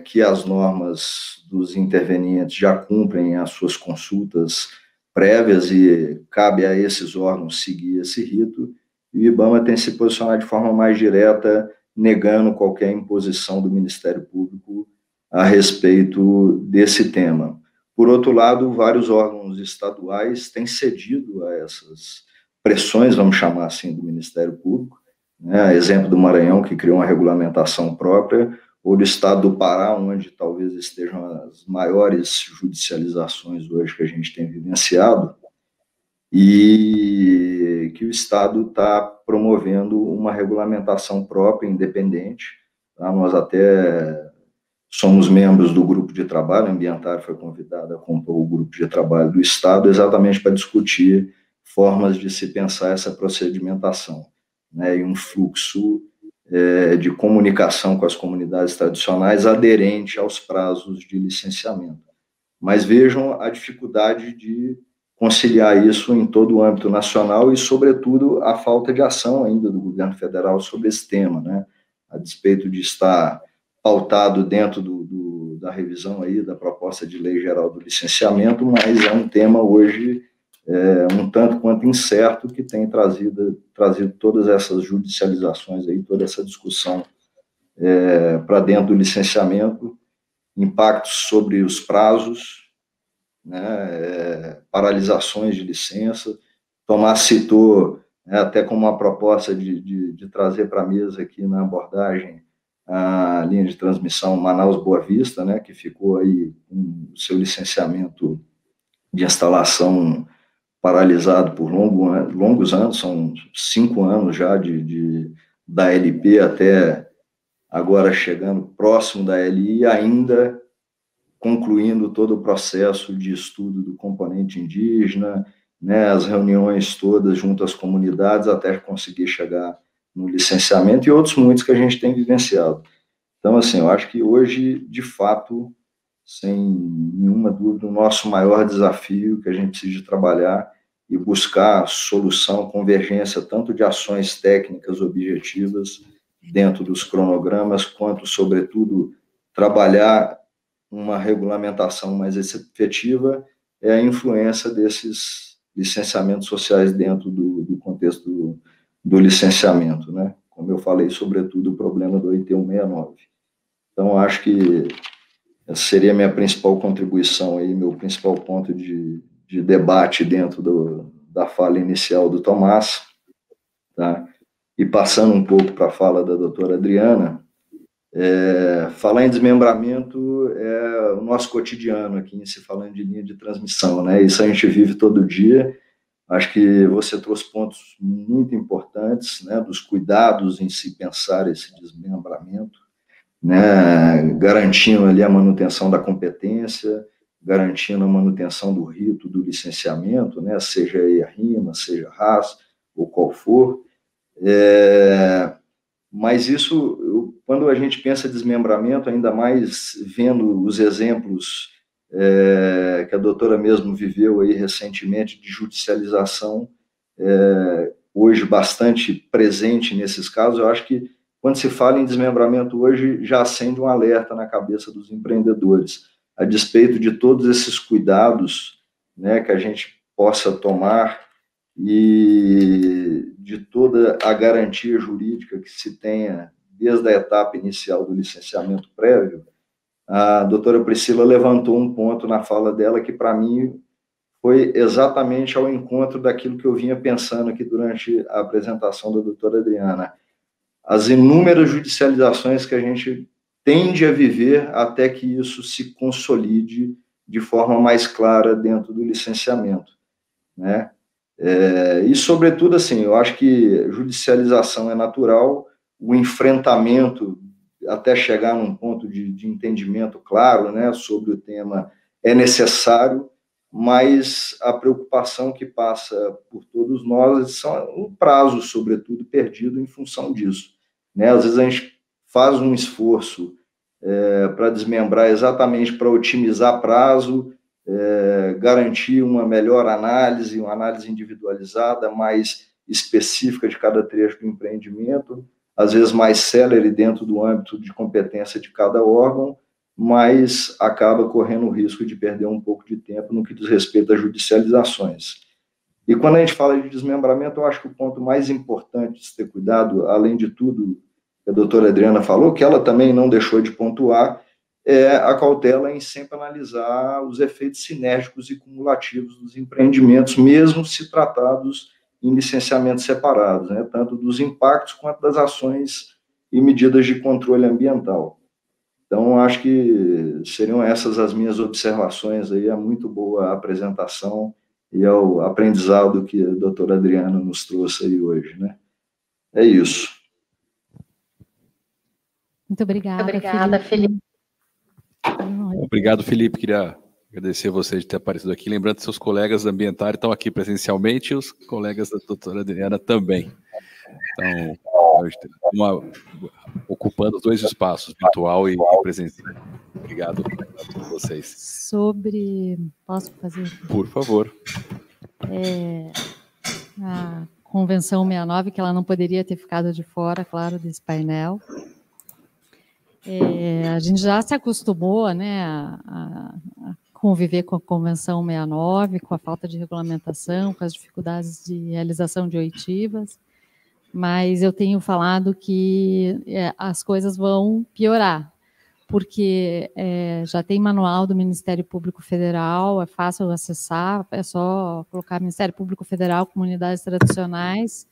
S6: que as normas dos intervenientes já cumprem as suas consultas prévias e cabe a esses órgãos seguir esse rito, e o IBAMA tem se posicionado de forma mais direta, negando qualquer imposição do Ministério Público a respeito desse tema. Por outro lado, vários órgãos estaduais têm cedido a essas pressões, vamos chamar assim, do Ministério Público, né? Exemplo do Maranhão, que criou uma regulamentação própria, ou do estado do Pará, onde talvez estejam as maiores judicializações hoje que a gente tem vivenciado, e que o estado está promovendo uma regulamentação própria, independente. Tá? Nós até somos membros do grupo de trabalho, a Ambientare foi convidada a compor o grupo de trabalho do estado, exatamente para discutir formas de se pensar essa procedimentação, né, e um fluxo de comunicação com as comunidades tradicionais aderente aos prazos de licenciamento. Mas vejam a dificuldade de conciliar isso em todo o âmbito nacional e, sobretudo, a falta de ação ainda do governo federal sobre esse tema, né? A despeito de estar pautado dentro da revisão aí da proposta de lei geral do licenciamento, mas é um tema hoje um tanto quanto incerto, que tem trazido todas essas judicializações aí, toda essa discussão para dentro do licenciamento, impactos sobre os prazos, né, paralisações de licença. Tomás citou, até como uma proposta de trazer para a mesa aqui na abordagem a linha de transmissão Manaus-Boa Vista, né, que ficou aí com o seu licenciamento de instalação paralisado por longos anos, são 5 anos já da LP até agora chegando próximo da LI, ainda concluindo todo o processo de estudo do componente indígena, né, as reuniões todas junto às comunidades até conseguir chegar no licenciamento, e outros muitos que a gente tem vivenciado. Então, assim, eu acho que hoje, de fato, sem nenhuma dúvida, o nosso maior desafio que a gente precisa trabalhar e buscar solução, convergência, tanto de ações técnicas objetivas dentro dos cronogramas, quanto, sobretudo, trabalhar uma regulamentação mais efetiva, é a influência desses licenciamentos sociais dentro do contexto do licenciamento, né? Como eu falei, sobretudo, o problema do 8169. Então, acho que essa seria a minha principal contribuição, aí, meu principal ponto de debate dentro da fala inicial do Tomás, tá? E passando um pouco para a fala da doutora Adriana, falar em desmembramento é o nosso cotidiano aqui, se falando de linha de transmissão, né? Isso a gente vive todo dia. Acho que você trouxe pontos muito importantes, né, dos cuidados em se pensar esse desmembramento, né, garantindo ali a manutenção da competência, garantindo a manutenção do rito do licenciamento, né, seja a RIMA, seja a RAS, ou qual for. Mas isso, quando a gente pensa em desmembramento, ainda mais vendo os exemplos que a doutora mesmo viveu aí recentemente de judicialização, hoje bastante presente nesses casos, eu acho que quando se fala em desmembramento hoje, já acende um alerta na cabeça dos empreendedores, a despeito de todos esses cuidados, né, que a gente possa tomar e de toda a garantia jurídica que se tenha desde a etapa inicial do licenciamento prévio. A doutora Priscila levantou um ponto na fala dela que, para mim, foi exatamente ao encontro daquilo que eu vinha pensando aqui durante a apresentação da doutora Adriana. As inúmeras judicializações que a gente tende a viver até que isso se consolide de forma mais clara dentro do licenciamento, né? E, sobretudo, assim, eu acho que judicialização é natural, o enfrentamento até chegar num ponto de entendimento claro, né, sobre o tema é necessário, mas a preocupação que passa por todos nós são o prazo, sobretudo, perdido em função disso, né? Às vezes a gente faz um esforço para desmembrar exatamente para otimizar prazo, garantir uma melhor análise, uma análise individualizada, mais específica de cada trecho do empreendimento, às vezes mais célere dentro do âmbito de competência de cada órgão, mas acaba correndo o risco de perder um pouco de tempo no que diz respeito às judicializações. E quando a gente fala de desmembramento, eu acho que o ponto mais importante de se ter cuidado, além de tudo que a doutora Adriana falou, que ela também não deixou de pontuar, é a cautela em sempre analisar os efeitos sinérgicos e cumulativos dos empreendimentos, mesmo se tratados em licenciamentos separados, né, tanto dos impactos quanto das ações e medidas de controle ambiental. Então, acho que seriam essas as minhas observações aí, a muito boa apresentação e ao aprendizado que a doutora Adriana nos trouxe aí hoje, né? É isso.
S2: Muito obrigada, Felipe.
S1: Obrigado, Felipe. Queria agradecer a você de ter aparecido aqui. Lembrando que seus colegas ambientais estão aqui presencialmente e os colegas da doutora Adriana também. Então, ocupando os dois espaços, virtual e presencial. Obrigado a todos vocês.
S2: Posso fazer?
S1: Por favor.
S2: a Convenção 69, que ela não poderia ter ficado de fora, claro, desse painel. A gente já se acostumou, né, a conviver com a Convenção 69, com a falta de regulamentação, com as dificuldades de realização de oitivas, mas eu tenho falado que as coisas vão piorar, porque já tem manual do Ministério Público Federal, é fácil acessar, é só colocar Ministério Público Federal, comunidades tradicionais,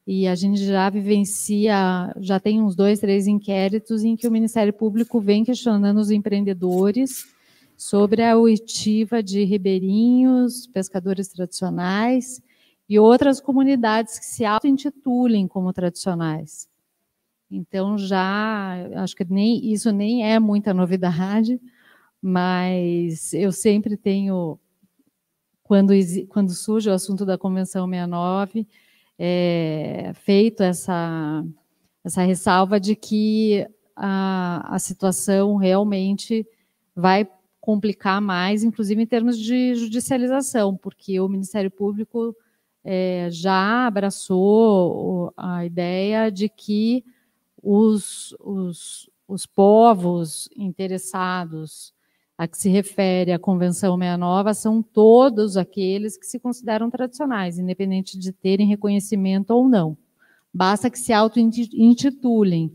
S2: e a gente já vivencia, já tem uns 2, 3 inquéritos em que o Ministério Público vem questionando os empreendedores sobre a oitiva de ribeirinhos, pescadores tradicionais e outras comunidades que se auto-intitulem como tradicionais. Então, acho que isso nem é muita novidade, mas eu sempre tenho, quando surge o assunto da Convenção 69, feito essa ressalva de que a situação realmente vai complicar mais, inclusive em termos de judicialização, porque o Ministério Público já abraçou a ideia de que os povos interessados a que se refere a Convenção 69 são todos aqueles que se consideram tradicionais, independente de terem reconhecimento ou não. Basta que se auto-intitulem.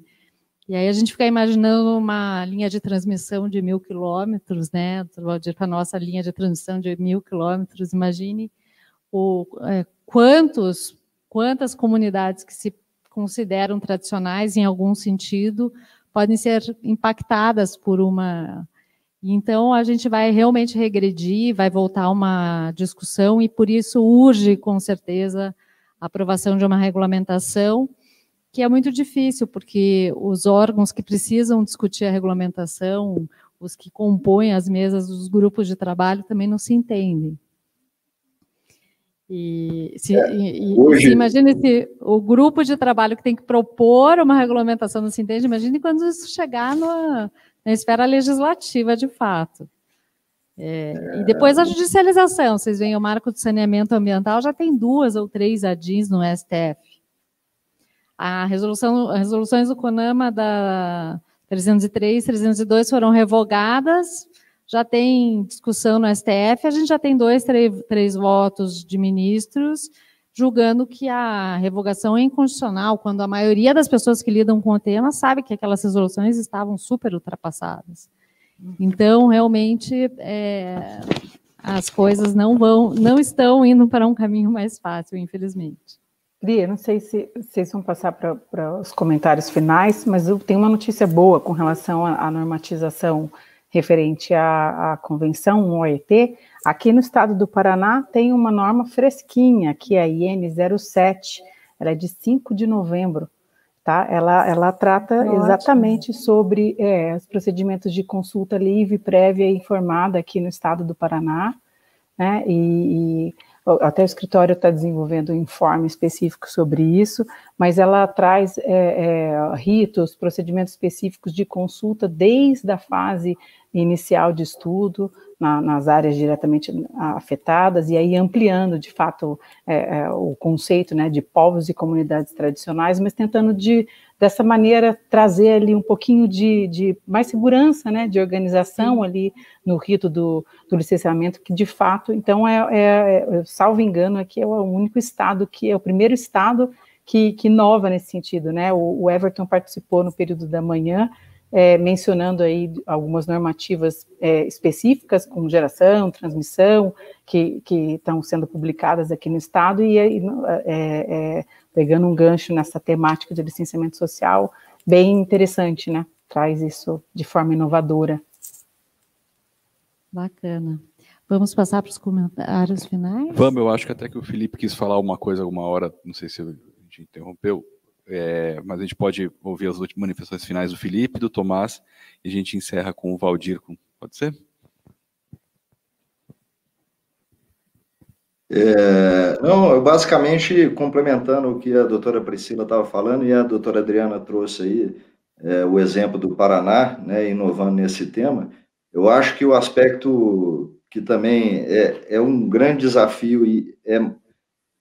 S2: E aí a gente fica imaginando uma linha de transmissão de 1.000 quilômetros, né? Valdir, para a nossa linha de transmissão de 1.000 quilômetros, imagine quantas comunidades que se consideram tradicionais em algum sentido podem ser impactadas por uma... Então, a gente vai realmente regredir, vai voltar a uma discussão e, por isso, urge, com certeza, a aprovação de uma regulamentação, que é muito difícil, porque os órgãos que precisam discutir a regulamentação, os que compõem as mesas dos grupos de trabalho, também não se entendem. Se imagine se o grupo de trabalho que tem que propor uma regulamentação não se entende, imagine quando isso chegar na esfera legislativa, de fato. E depois a judicialização, vocês veem, o marco de saneamento ambiental já tem 2 ou 3 ADIs no STF. As resoluções do CONAMA da 303, 302 foram revogadas, já tem discussão no STF, a gente já tem 2, 3 votos de ministros julgando que a revogação é inconstitucional, quando a maioria das pessoas que lidam com o tema sabe que aquelas resoluções estavam super ultrapassadas. Então, realmente, as coisas não estão indo para um caminho mais fácil, infelizmente.
S3: Pri, eu não sei se vocês vão passar para os comentários finais, mas eu tenho uma notícia boa com relação à normatização referente à Convenção, um OET. Aqui no estado do Paraná tem uma norma fresquinha, que é a IN 07, ela é de 5 de novembro, tá? Ela trata exatamente sobre os procedimentos de consulta livre, prévia e informada aqui no estado do Paraná, né? E até o escritório está desenvolvendo um informe específico sobre isso, mas ela traz ritos, procedimentos específicos de consulta desde a fase inicial de estudo, nas áreas diretamente afetadas, e aí ampliando, de fato, o conceito, né, de povos e comunidades tradicionais, mas tentando, dessa maneira, trazer ali um pouquinho de mais segurança, né, de organização ali no rito do licenciamento, que, de fato, então, salvo engano, aqui é o único estado, que é o primeiro estado que inova nesse sentido, né, o Everton participou no período da manhã, mencionando aí algumas normativas específicas, como geração, transmissão, que estão sendo publicadas aqui no estado, e pegando um gancho nessa temática de licenciamento social, bem interessante, né? Traz isso de forma inovadora.
S2: Bacana. Vamos passar para os comentários finais?
S1: Vamos, eu acho que até que o Felipe quis falar uma coisa alguma hora, não sei se a gente interrompeu, mas a gente pode ouvir as últimas manifestações finais do Felipe, do Tomás, e a gente encerra com o Valdir. Pode ser?
S6: Não, basicamente, complementando o que a doutora Priscila estava falando, e a doutora Adriana trouxe aí o exemplo do Paraná, né, inovando nesse tema, eu acho que o aspecto que também é um grande desafio e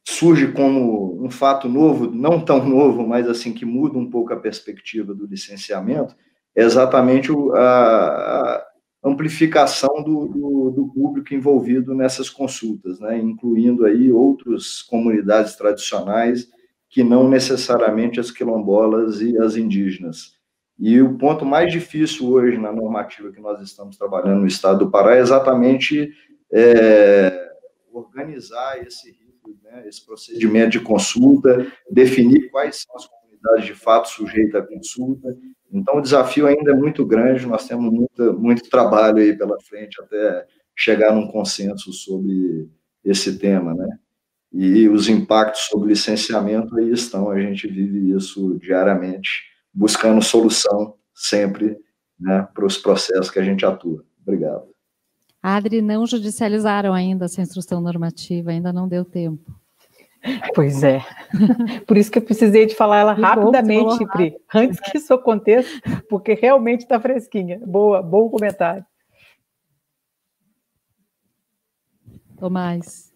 S6: surge como um fato novo, não tão novo, mas assim que muda um pouco a perspectiva do licenciamento, é exatamente a amplificação do público envolvido nessas consultas, né, incluindo aí outras comunidades tradicionais que não necessariamente as quilombolas e as indígenas. E o ponto mais difícil hoje na normativa que nós estamos trabalhando no estado do Pará é exatamente organizar esse rito, né, esse procedimento de consulta, definir quais são as comunidades de fato sujeitas à consulta. Então, o desafio ainda é muito grande, nós temos muito trabalho aí pela frente até chegar num consenso sobre esse tema, né? E os impactos sobre licenciamento aí estão, a gente vive isso diariamente, buscando solução sempre, né, para os processos que a gente atua. Obrigado.
S2: Adri, não judicializaram ainda essa instrução normativa, ainda não deu tempo.
S3: Pois é. Por isso que eu precisei de falar ela rapidamente, Pri, antes que isso aconteça, porque realmente está fresquinha. Bom comentário.
S2: Tomás.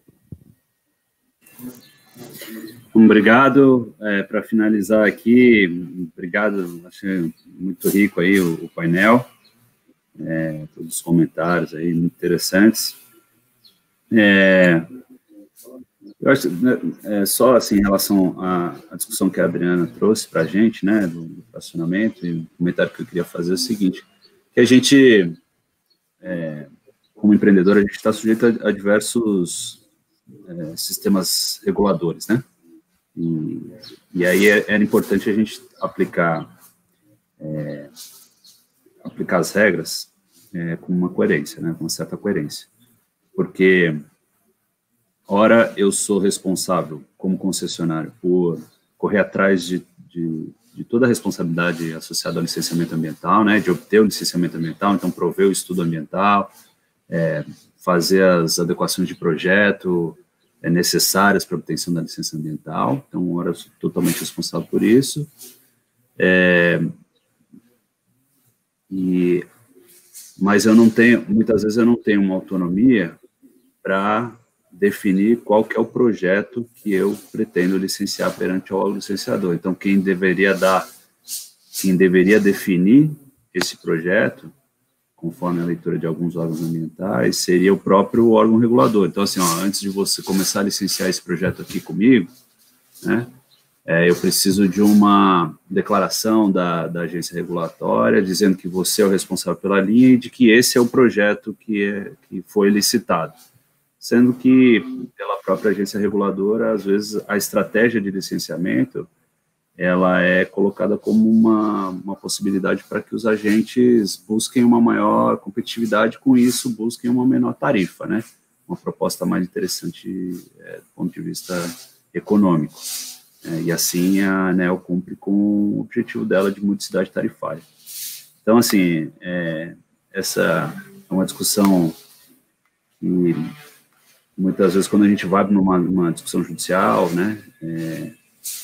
S4: Obrigado. Para finalizar aqui, obrigado, achei muito rico aí o painel, todos os comentários aí muito interessantes. Eu acho, só assim, em relação à discussão que a Adriana trouxe para a gente, né, do fracionamento, e o comentário que eu queria fazer é o seguinte, que a gente, como empreendedor, a gente está sujeito a diversos sistemas reguladores, né, e aí era importante a gente aplicar as regras com uma coerência, né, com uma certa coerência, porque ora eu sou responsável como concessionário por correr atrás de toda a responsabilidade associada ao licenciamento ambiental, né, de obter o licenciamento ambiental, então prover o estudo ambiental, fazer as adequações de projeto necessárias para a obtenção da licença ambiental, então ora eu sou totalmente responsável por isso, mas eu não tenho, muitas vezes eu não tenho uma autonomia para definir qual que é o projeto que eu pretendo licenciar perante o órgão licenciador. Então, quem deveria definir esse projeto, conforme a leitura de alguns órgãos ambientais, seria o próprio órgão regulador. Então, assim, antes de você começar a licenciar esse projeto aqui comigo, né, eu preciso de uma declaração da agência regulatória, dizendo que você é o responsável pela linha e de que esse é o projeto que foi licitado. Sendo que, pela própria agência reguladora, às vezes, a estratégia de licenciamento, ela é colocada como uma possibilidade para que os agentes busquem uma maior competitividade, com isso, busquem uma menor tarifa, né? Uma proposta mais interessante do ponto de vista econômico. E assim, a ANEEL cumpre com o objetivo dela de modicidade tarifária. Então, assim, essa é uma discussão que muitas vezes, quando a gente vai numa discussão judicial, né,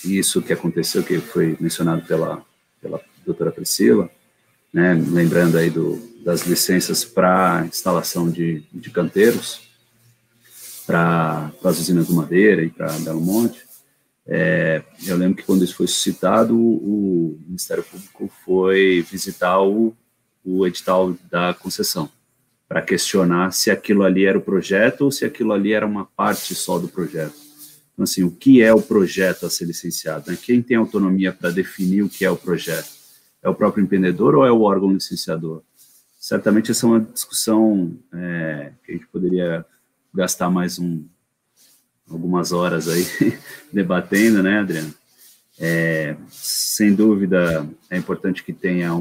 S4: isso que aconteceu, que foi mencionado pela doutora Priscila, né, lembrando aí das licenças para instalação de canteiros, para as usinas do Madeira e para Belo Monte, eu lembro que quando isso foi suscitado, o Ministério Público foi visitar o edital da concessão, para questionar se aquilo ali era o projeto ou se aquilo ali era uma parte só do projeto. Então, assim, o que é o projeto a ser licenciado? Né? Quem tem autonomia para definir o que é o projeto? É o próprio empreendedor ou é o órgão licenciador? Certamente essa é uma discussão que a gente poderia gastar mais algumas horas aí debatendo, né, Adriano? Sem dúvida, é importante que tenha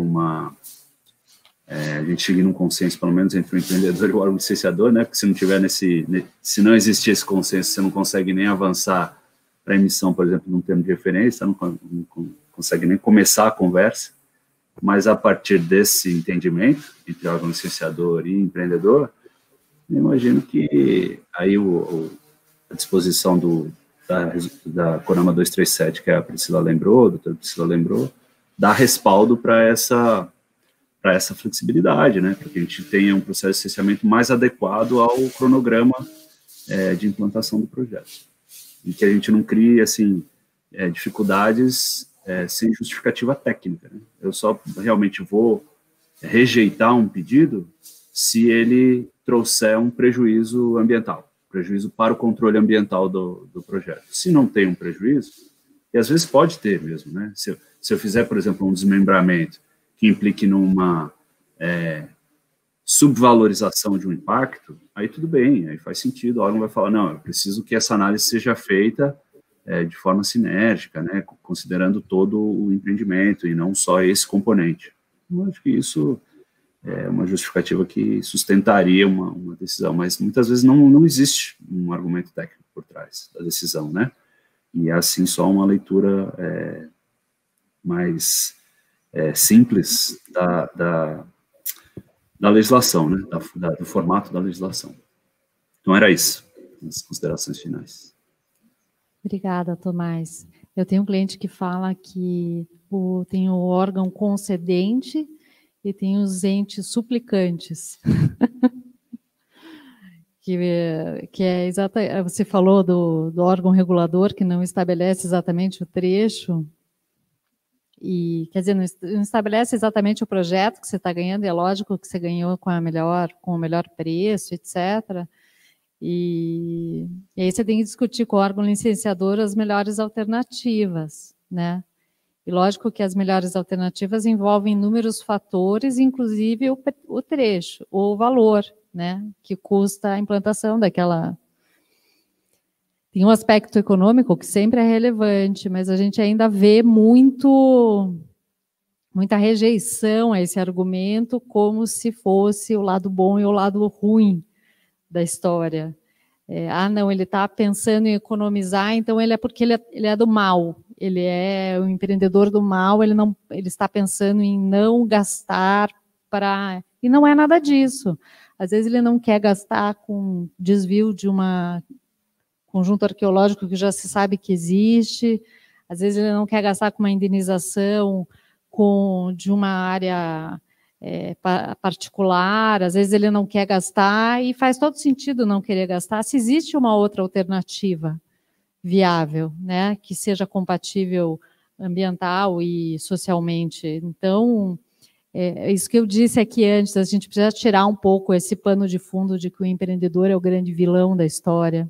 S4: a gente chegue num consenso, pelo menos, entre o empreendedor e o órgão licenciador, né, porque se não tiver se não existir esse consenso, você não consegue nem avançar para a emissão, por exemplo, de um termo de referência, não consegue nem começar a conversa, mas a partir desse entendimento entre órgão licenciador e empreendedor, eu imagino que aí a disposição da CONAMA 237, que a Priscila lembrou, a doutora Priscila lembrou, dá respaldo para essa flexibilidade, né? Para que a gente tenha um processo de licenciamento mais adequado ao cronograma de implantação do projeto. E que a gente não crie, assim, dificuldades sem justificativa técnica, né? Eu só realmente vou rejeitar um pedido se ele trouxer um prejuízo ambiental, prejuízo para o controle ambiental do projeto. Se não tem um prejuízo, e às vezes pode ter mesmo, né? Se eu fizer, por exemplo, um desmembramento que implique numa subvalorização de um impacto, aí tudo bem, aí faz sentido, o órgão vai falar, não, eu preciso que essa análise seja feita de forma sinérgica, né, considerando todo o empreendimento e não só esse componente. Eu acho que isso é uma justificativa que sustentaria uma decisão, mas muitas vezes não existe um argumento técnico por trás da decisão, né, e é assim só uma leitura mais simples da legislação, né, do formato da legislação. Então, era isso, as considerações finais.
S2: Obrigada, Tomás. Eu tenho um cliente que fala que tem o órgão concedente e tem os entes suplicantes. que é exatamente, você falou do órgão regulador que não estabelece exatamente o trecho, e, quer dizer, não estabelece exatamente o projeto que você está ganhando, é lógico que você ganhou com o melhor preço, etc., e aí você tem que discutir com o órgão licenciador as melhores alternativas, né? E lógico que as melhores alternativas envolvem inúmeros fatores, inclusive o trecho, o valor, né? Que custa a implantação daquela... Tem um aspecto econômico que sempre é relevante, mas a gente ainda vê muita rejeição a esse argumento como se fosse o lado bom e o lado ruim da história. Não, ele está pensando em economizar, então porque ele é do mal, ele é o empreendedor do mal, ele está pensando em não gastar e não é nada disso. Às vezes ele não quer gastar com desvio de um conjunto arqueológico que já se sabe que existe, às vezes ele não quer gastar com uma indenização de uma área particular, às vezes ele não quer gastar, e faz todo sentido não querer gastar se existe uma outra alternativa viável, né, que seja compatível ambiental e socialmente. Então, isso que eu disse aqui antes, a gente precisa tirar um pouco esse pano de fundo de que o empreendedor é o grande vilão da história,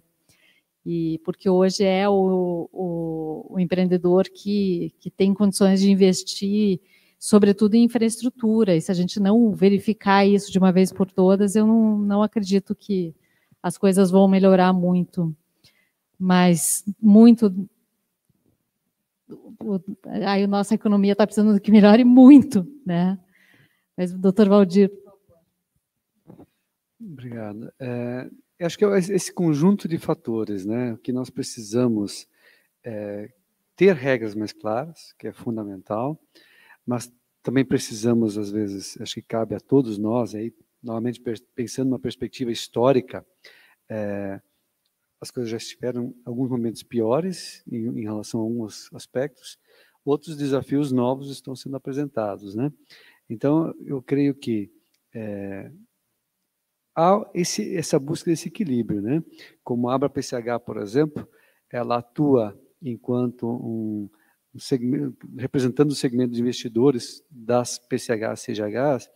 S2: e porque hoje é o empreendedor que tem condições de investir, sobretudo em infraestrutura, e se a gente não verificar isso de uma vez por todas, eu não acredito que as coisas vão melhorar muito. Mas aí a nossa economia está precisando que melhore muito, né? Mas, doutor Valdir.
S5: Obrigado. Eu acho que é esse conjunto de fatores, né, que nós precisamos ter regras mais claras, que é fundamental, mas também precisamos, às vezes, acho que cabe a todos nós, aí, novamente pensando numa perspectiva histórica, as coisas já estiveram em alguns momentos piores em relação a alguns aspectos, outros desafios novos estão sendo apresentados, né? Então, eu creio que há essa busca desse equilíbrio, né? Como a Abra PCH, por exemplo, ela atua enquanto representando o segmento de investidores das PCHs, CGHs,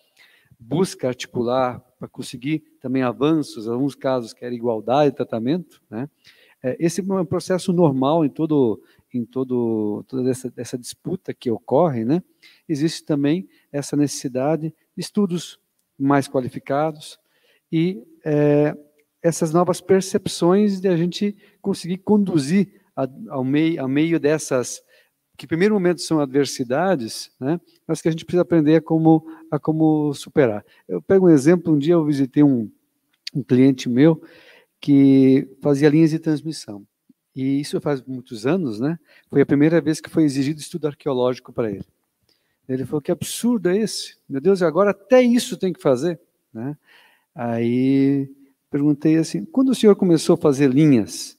S5: busca articular para conseguir também avanços, em alguns casos quer igualdade de tratamento, né? Esse é um processo normal em toda essa disputa que ocorre, né? Existe também essa necessidade de estudos mais qualificados e essas novas percepções de a gente conseguir conduzir ao meio dessas, que em primeiro momento são adversidades, né, mas que a gente precisa aprender a como superar. Eu pego um exemplo, um dia eu visitei um cliente meu que fazia linhas de transmissão, e isso faz muitos anos, né, foi a primeira vez que foi exigido estudo arqueológico para ele. Ele falou, que absurdo é esse? Meu Deus, agora até isso tem que fazer, né? Aí perguntei assim, quando o senhor começou a fazer linhas,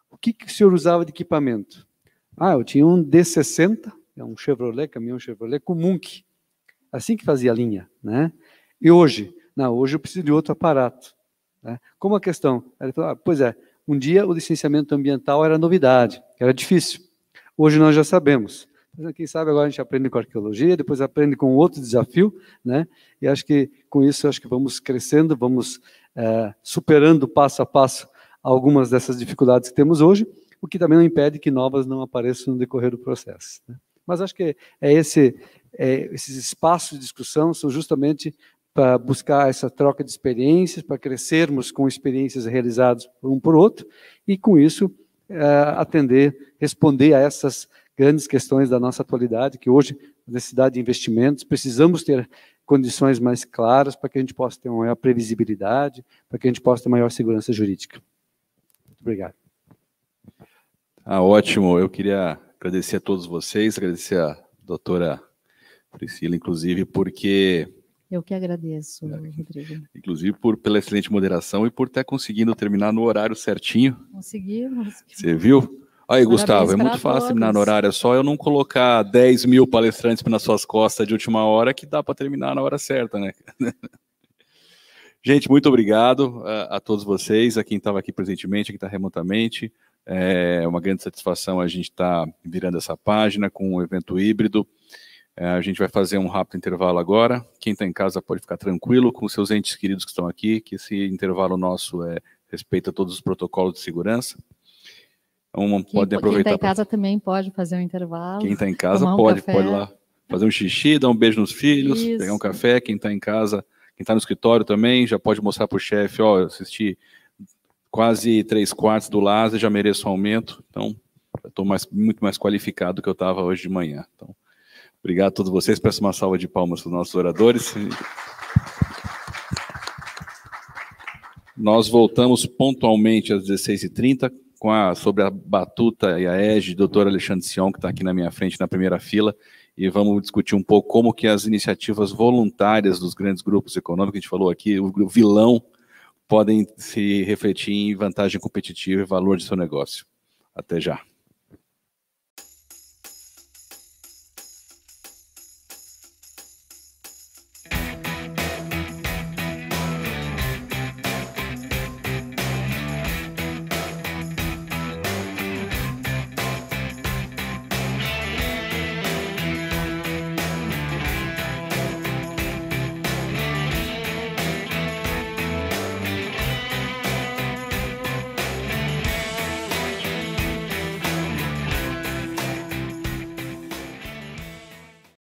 S5: o que o senhor usava de equipamento? Eu tinha um D60, um Chevrolet, caminhão Chevrolet, com Munch. assim que fazia a linha, né? E hoje? Não, hoje eu preciso de outro aparato, né? Como a questão, ele falou, pois é, um dia o licenciamento ambiental era novidade, era difícil. Hoje nós já sabemos. Quem sabe agora a gente aprende com arqueologia, depois aprende com outro desafio, né? E acho que com isso acho que vamos crescendo, vamos superando passo a passo algumas dessas dificuldades que temos hoje, o que também não impede que novas não apareçam no decorrer do processo, né? Mas acho que esses espaços de discussão são justamente para buscar essa troca de experiências, para crescermos com experiências realizadas por um por outro, e com isso responder a essas grandes questões da nossa atualidade, que hoje, necessidade de investimentos, precisamos ter condições mais claras para que a gente possa ter uma maior previsibilidade, para que a gente possa ter maior segurança jurídica. Muito obrigado.
S1: Ótimo. Eu queria agradecer a todos vocês, agradecer a doutora Priscila, inclusive, porque...
S2: Eu que agradeço, Rodrigo.
S1: Inclusive pela excelente moderação e por ter conseguido terminar no horário certinho.
S2: Conseguimos.
S1: Você viu? Aí, Gustavo, é muito fácil terminar no horário, é só eu não colocar 10 mil palestrantes nas suas costas de última hora que dá para terminar na hora certa, né? Gente, muito obrigado a todos vocês, a quem estava aqui presentemente, a quem está remotamente. É uma grande satisfação a gente estar virando essa página com um evento híbrido. A gente vai fazer um rápido intervalo agora. Quem está em casa pode ficar tranquilo com seus entes queridos que estão aqui, que esse intervalo nosso respeita todos os protocolos de segurança. Então, podem aproveitar.
S2: Quem está em casa também pode fazer um intervalo.
S1: Quem está em casa pode ir lá fazer um xixi, dar um beijo nos filhos, pegar um café. Quem está em casa, quem está no escritório também, já pode mostrar para o chefe, ó, eu assisti quase 3/4 do LASA, já mereço um aumento. Então, estou muito mais qualificado do que eu estava hoje de manhã. Então, obrigado a todos vocês. Peço uma salva de palmas para os nossos oradores. Nós voltamos pontualmente às 16h30 sobre a batuta e a égide do doutor Alexandre Sion, que está aqui na minha frente, na primeira fila, e vamos discutir um pouco como que as iniciativas voluntárias dos grandes grupos econômicos, que a gente falou aqui, o vilão, podem se refletir em vantagem competitiva e valor de seu negócio. Até já.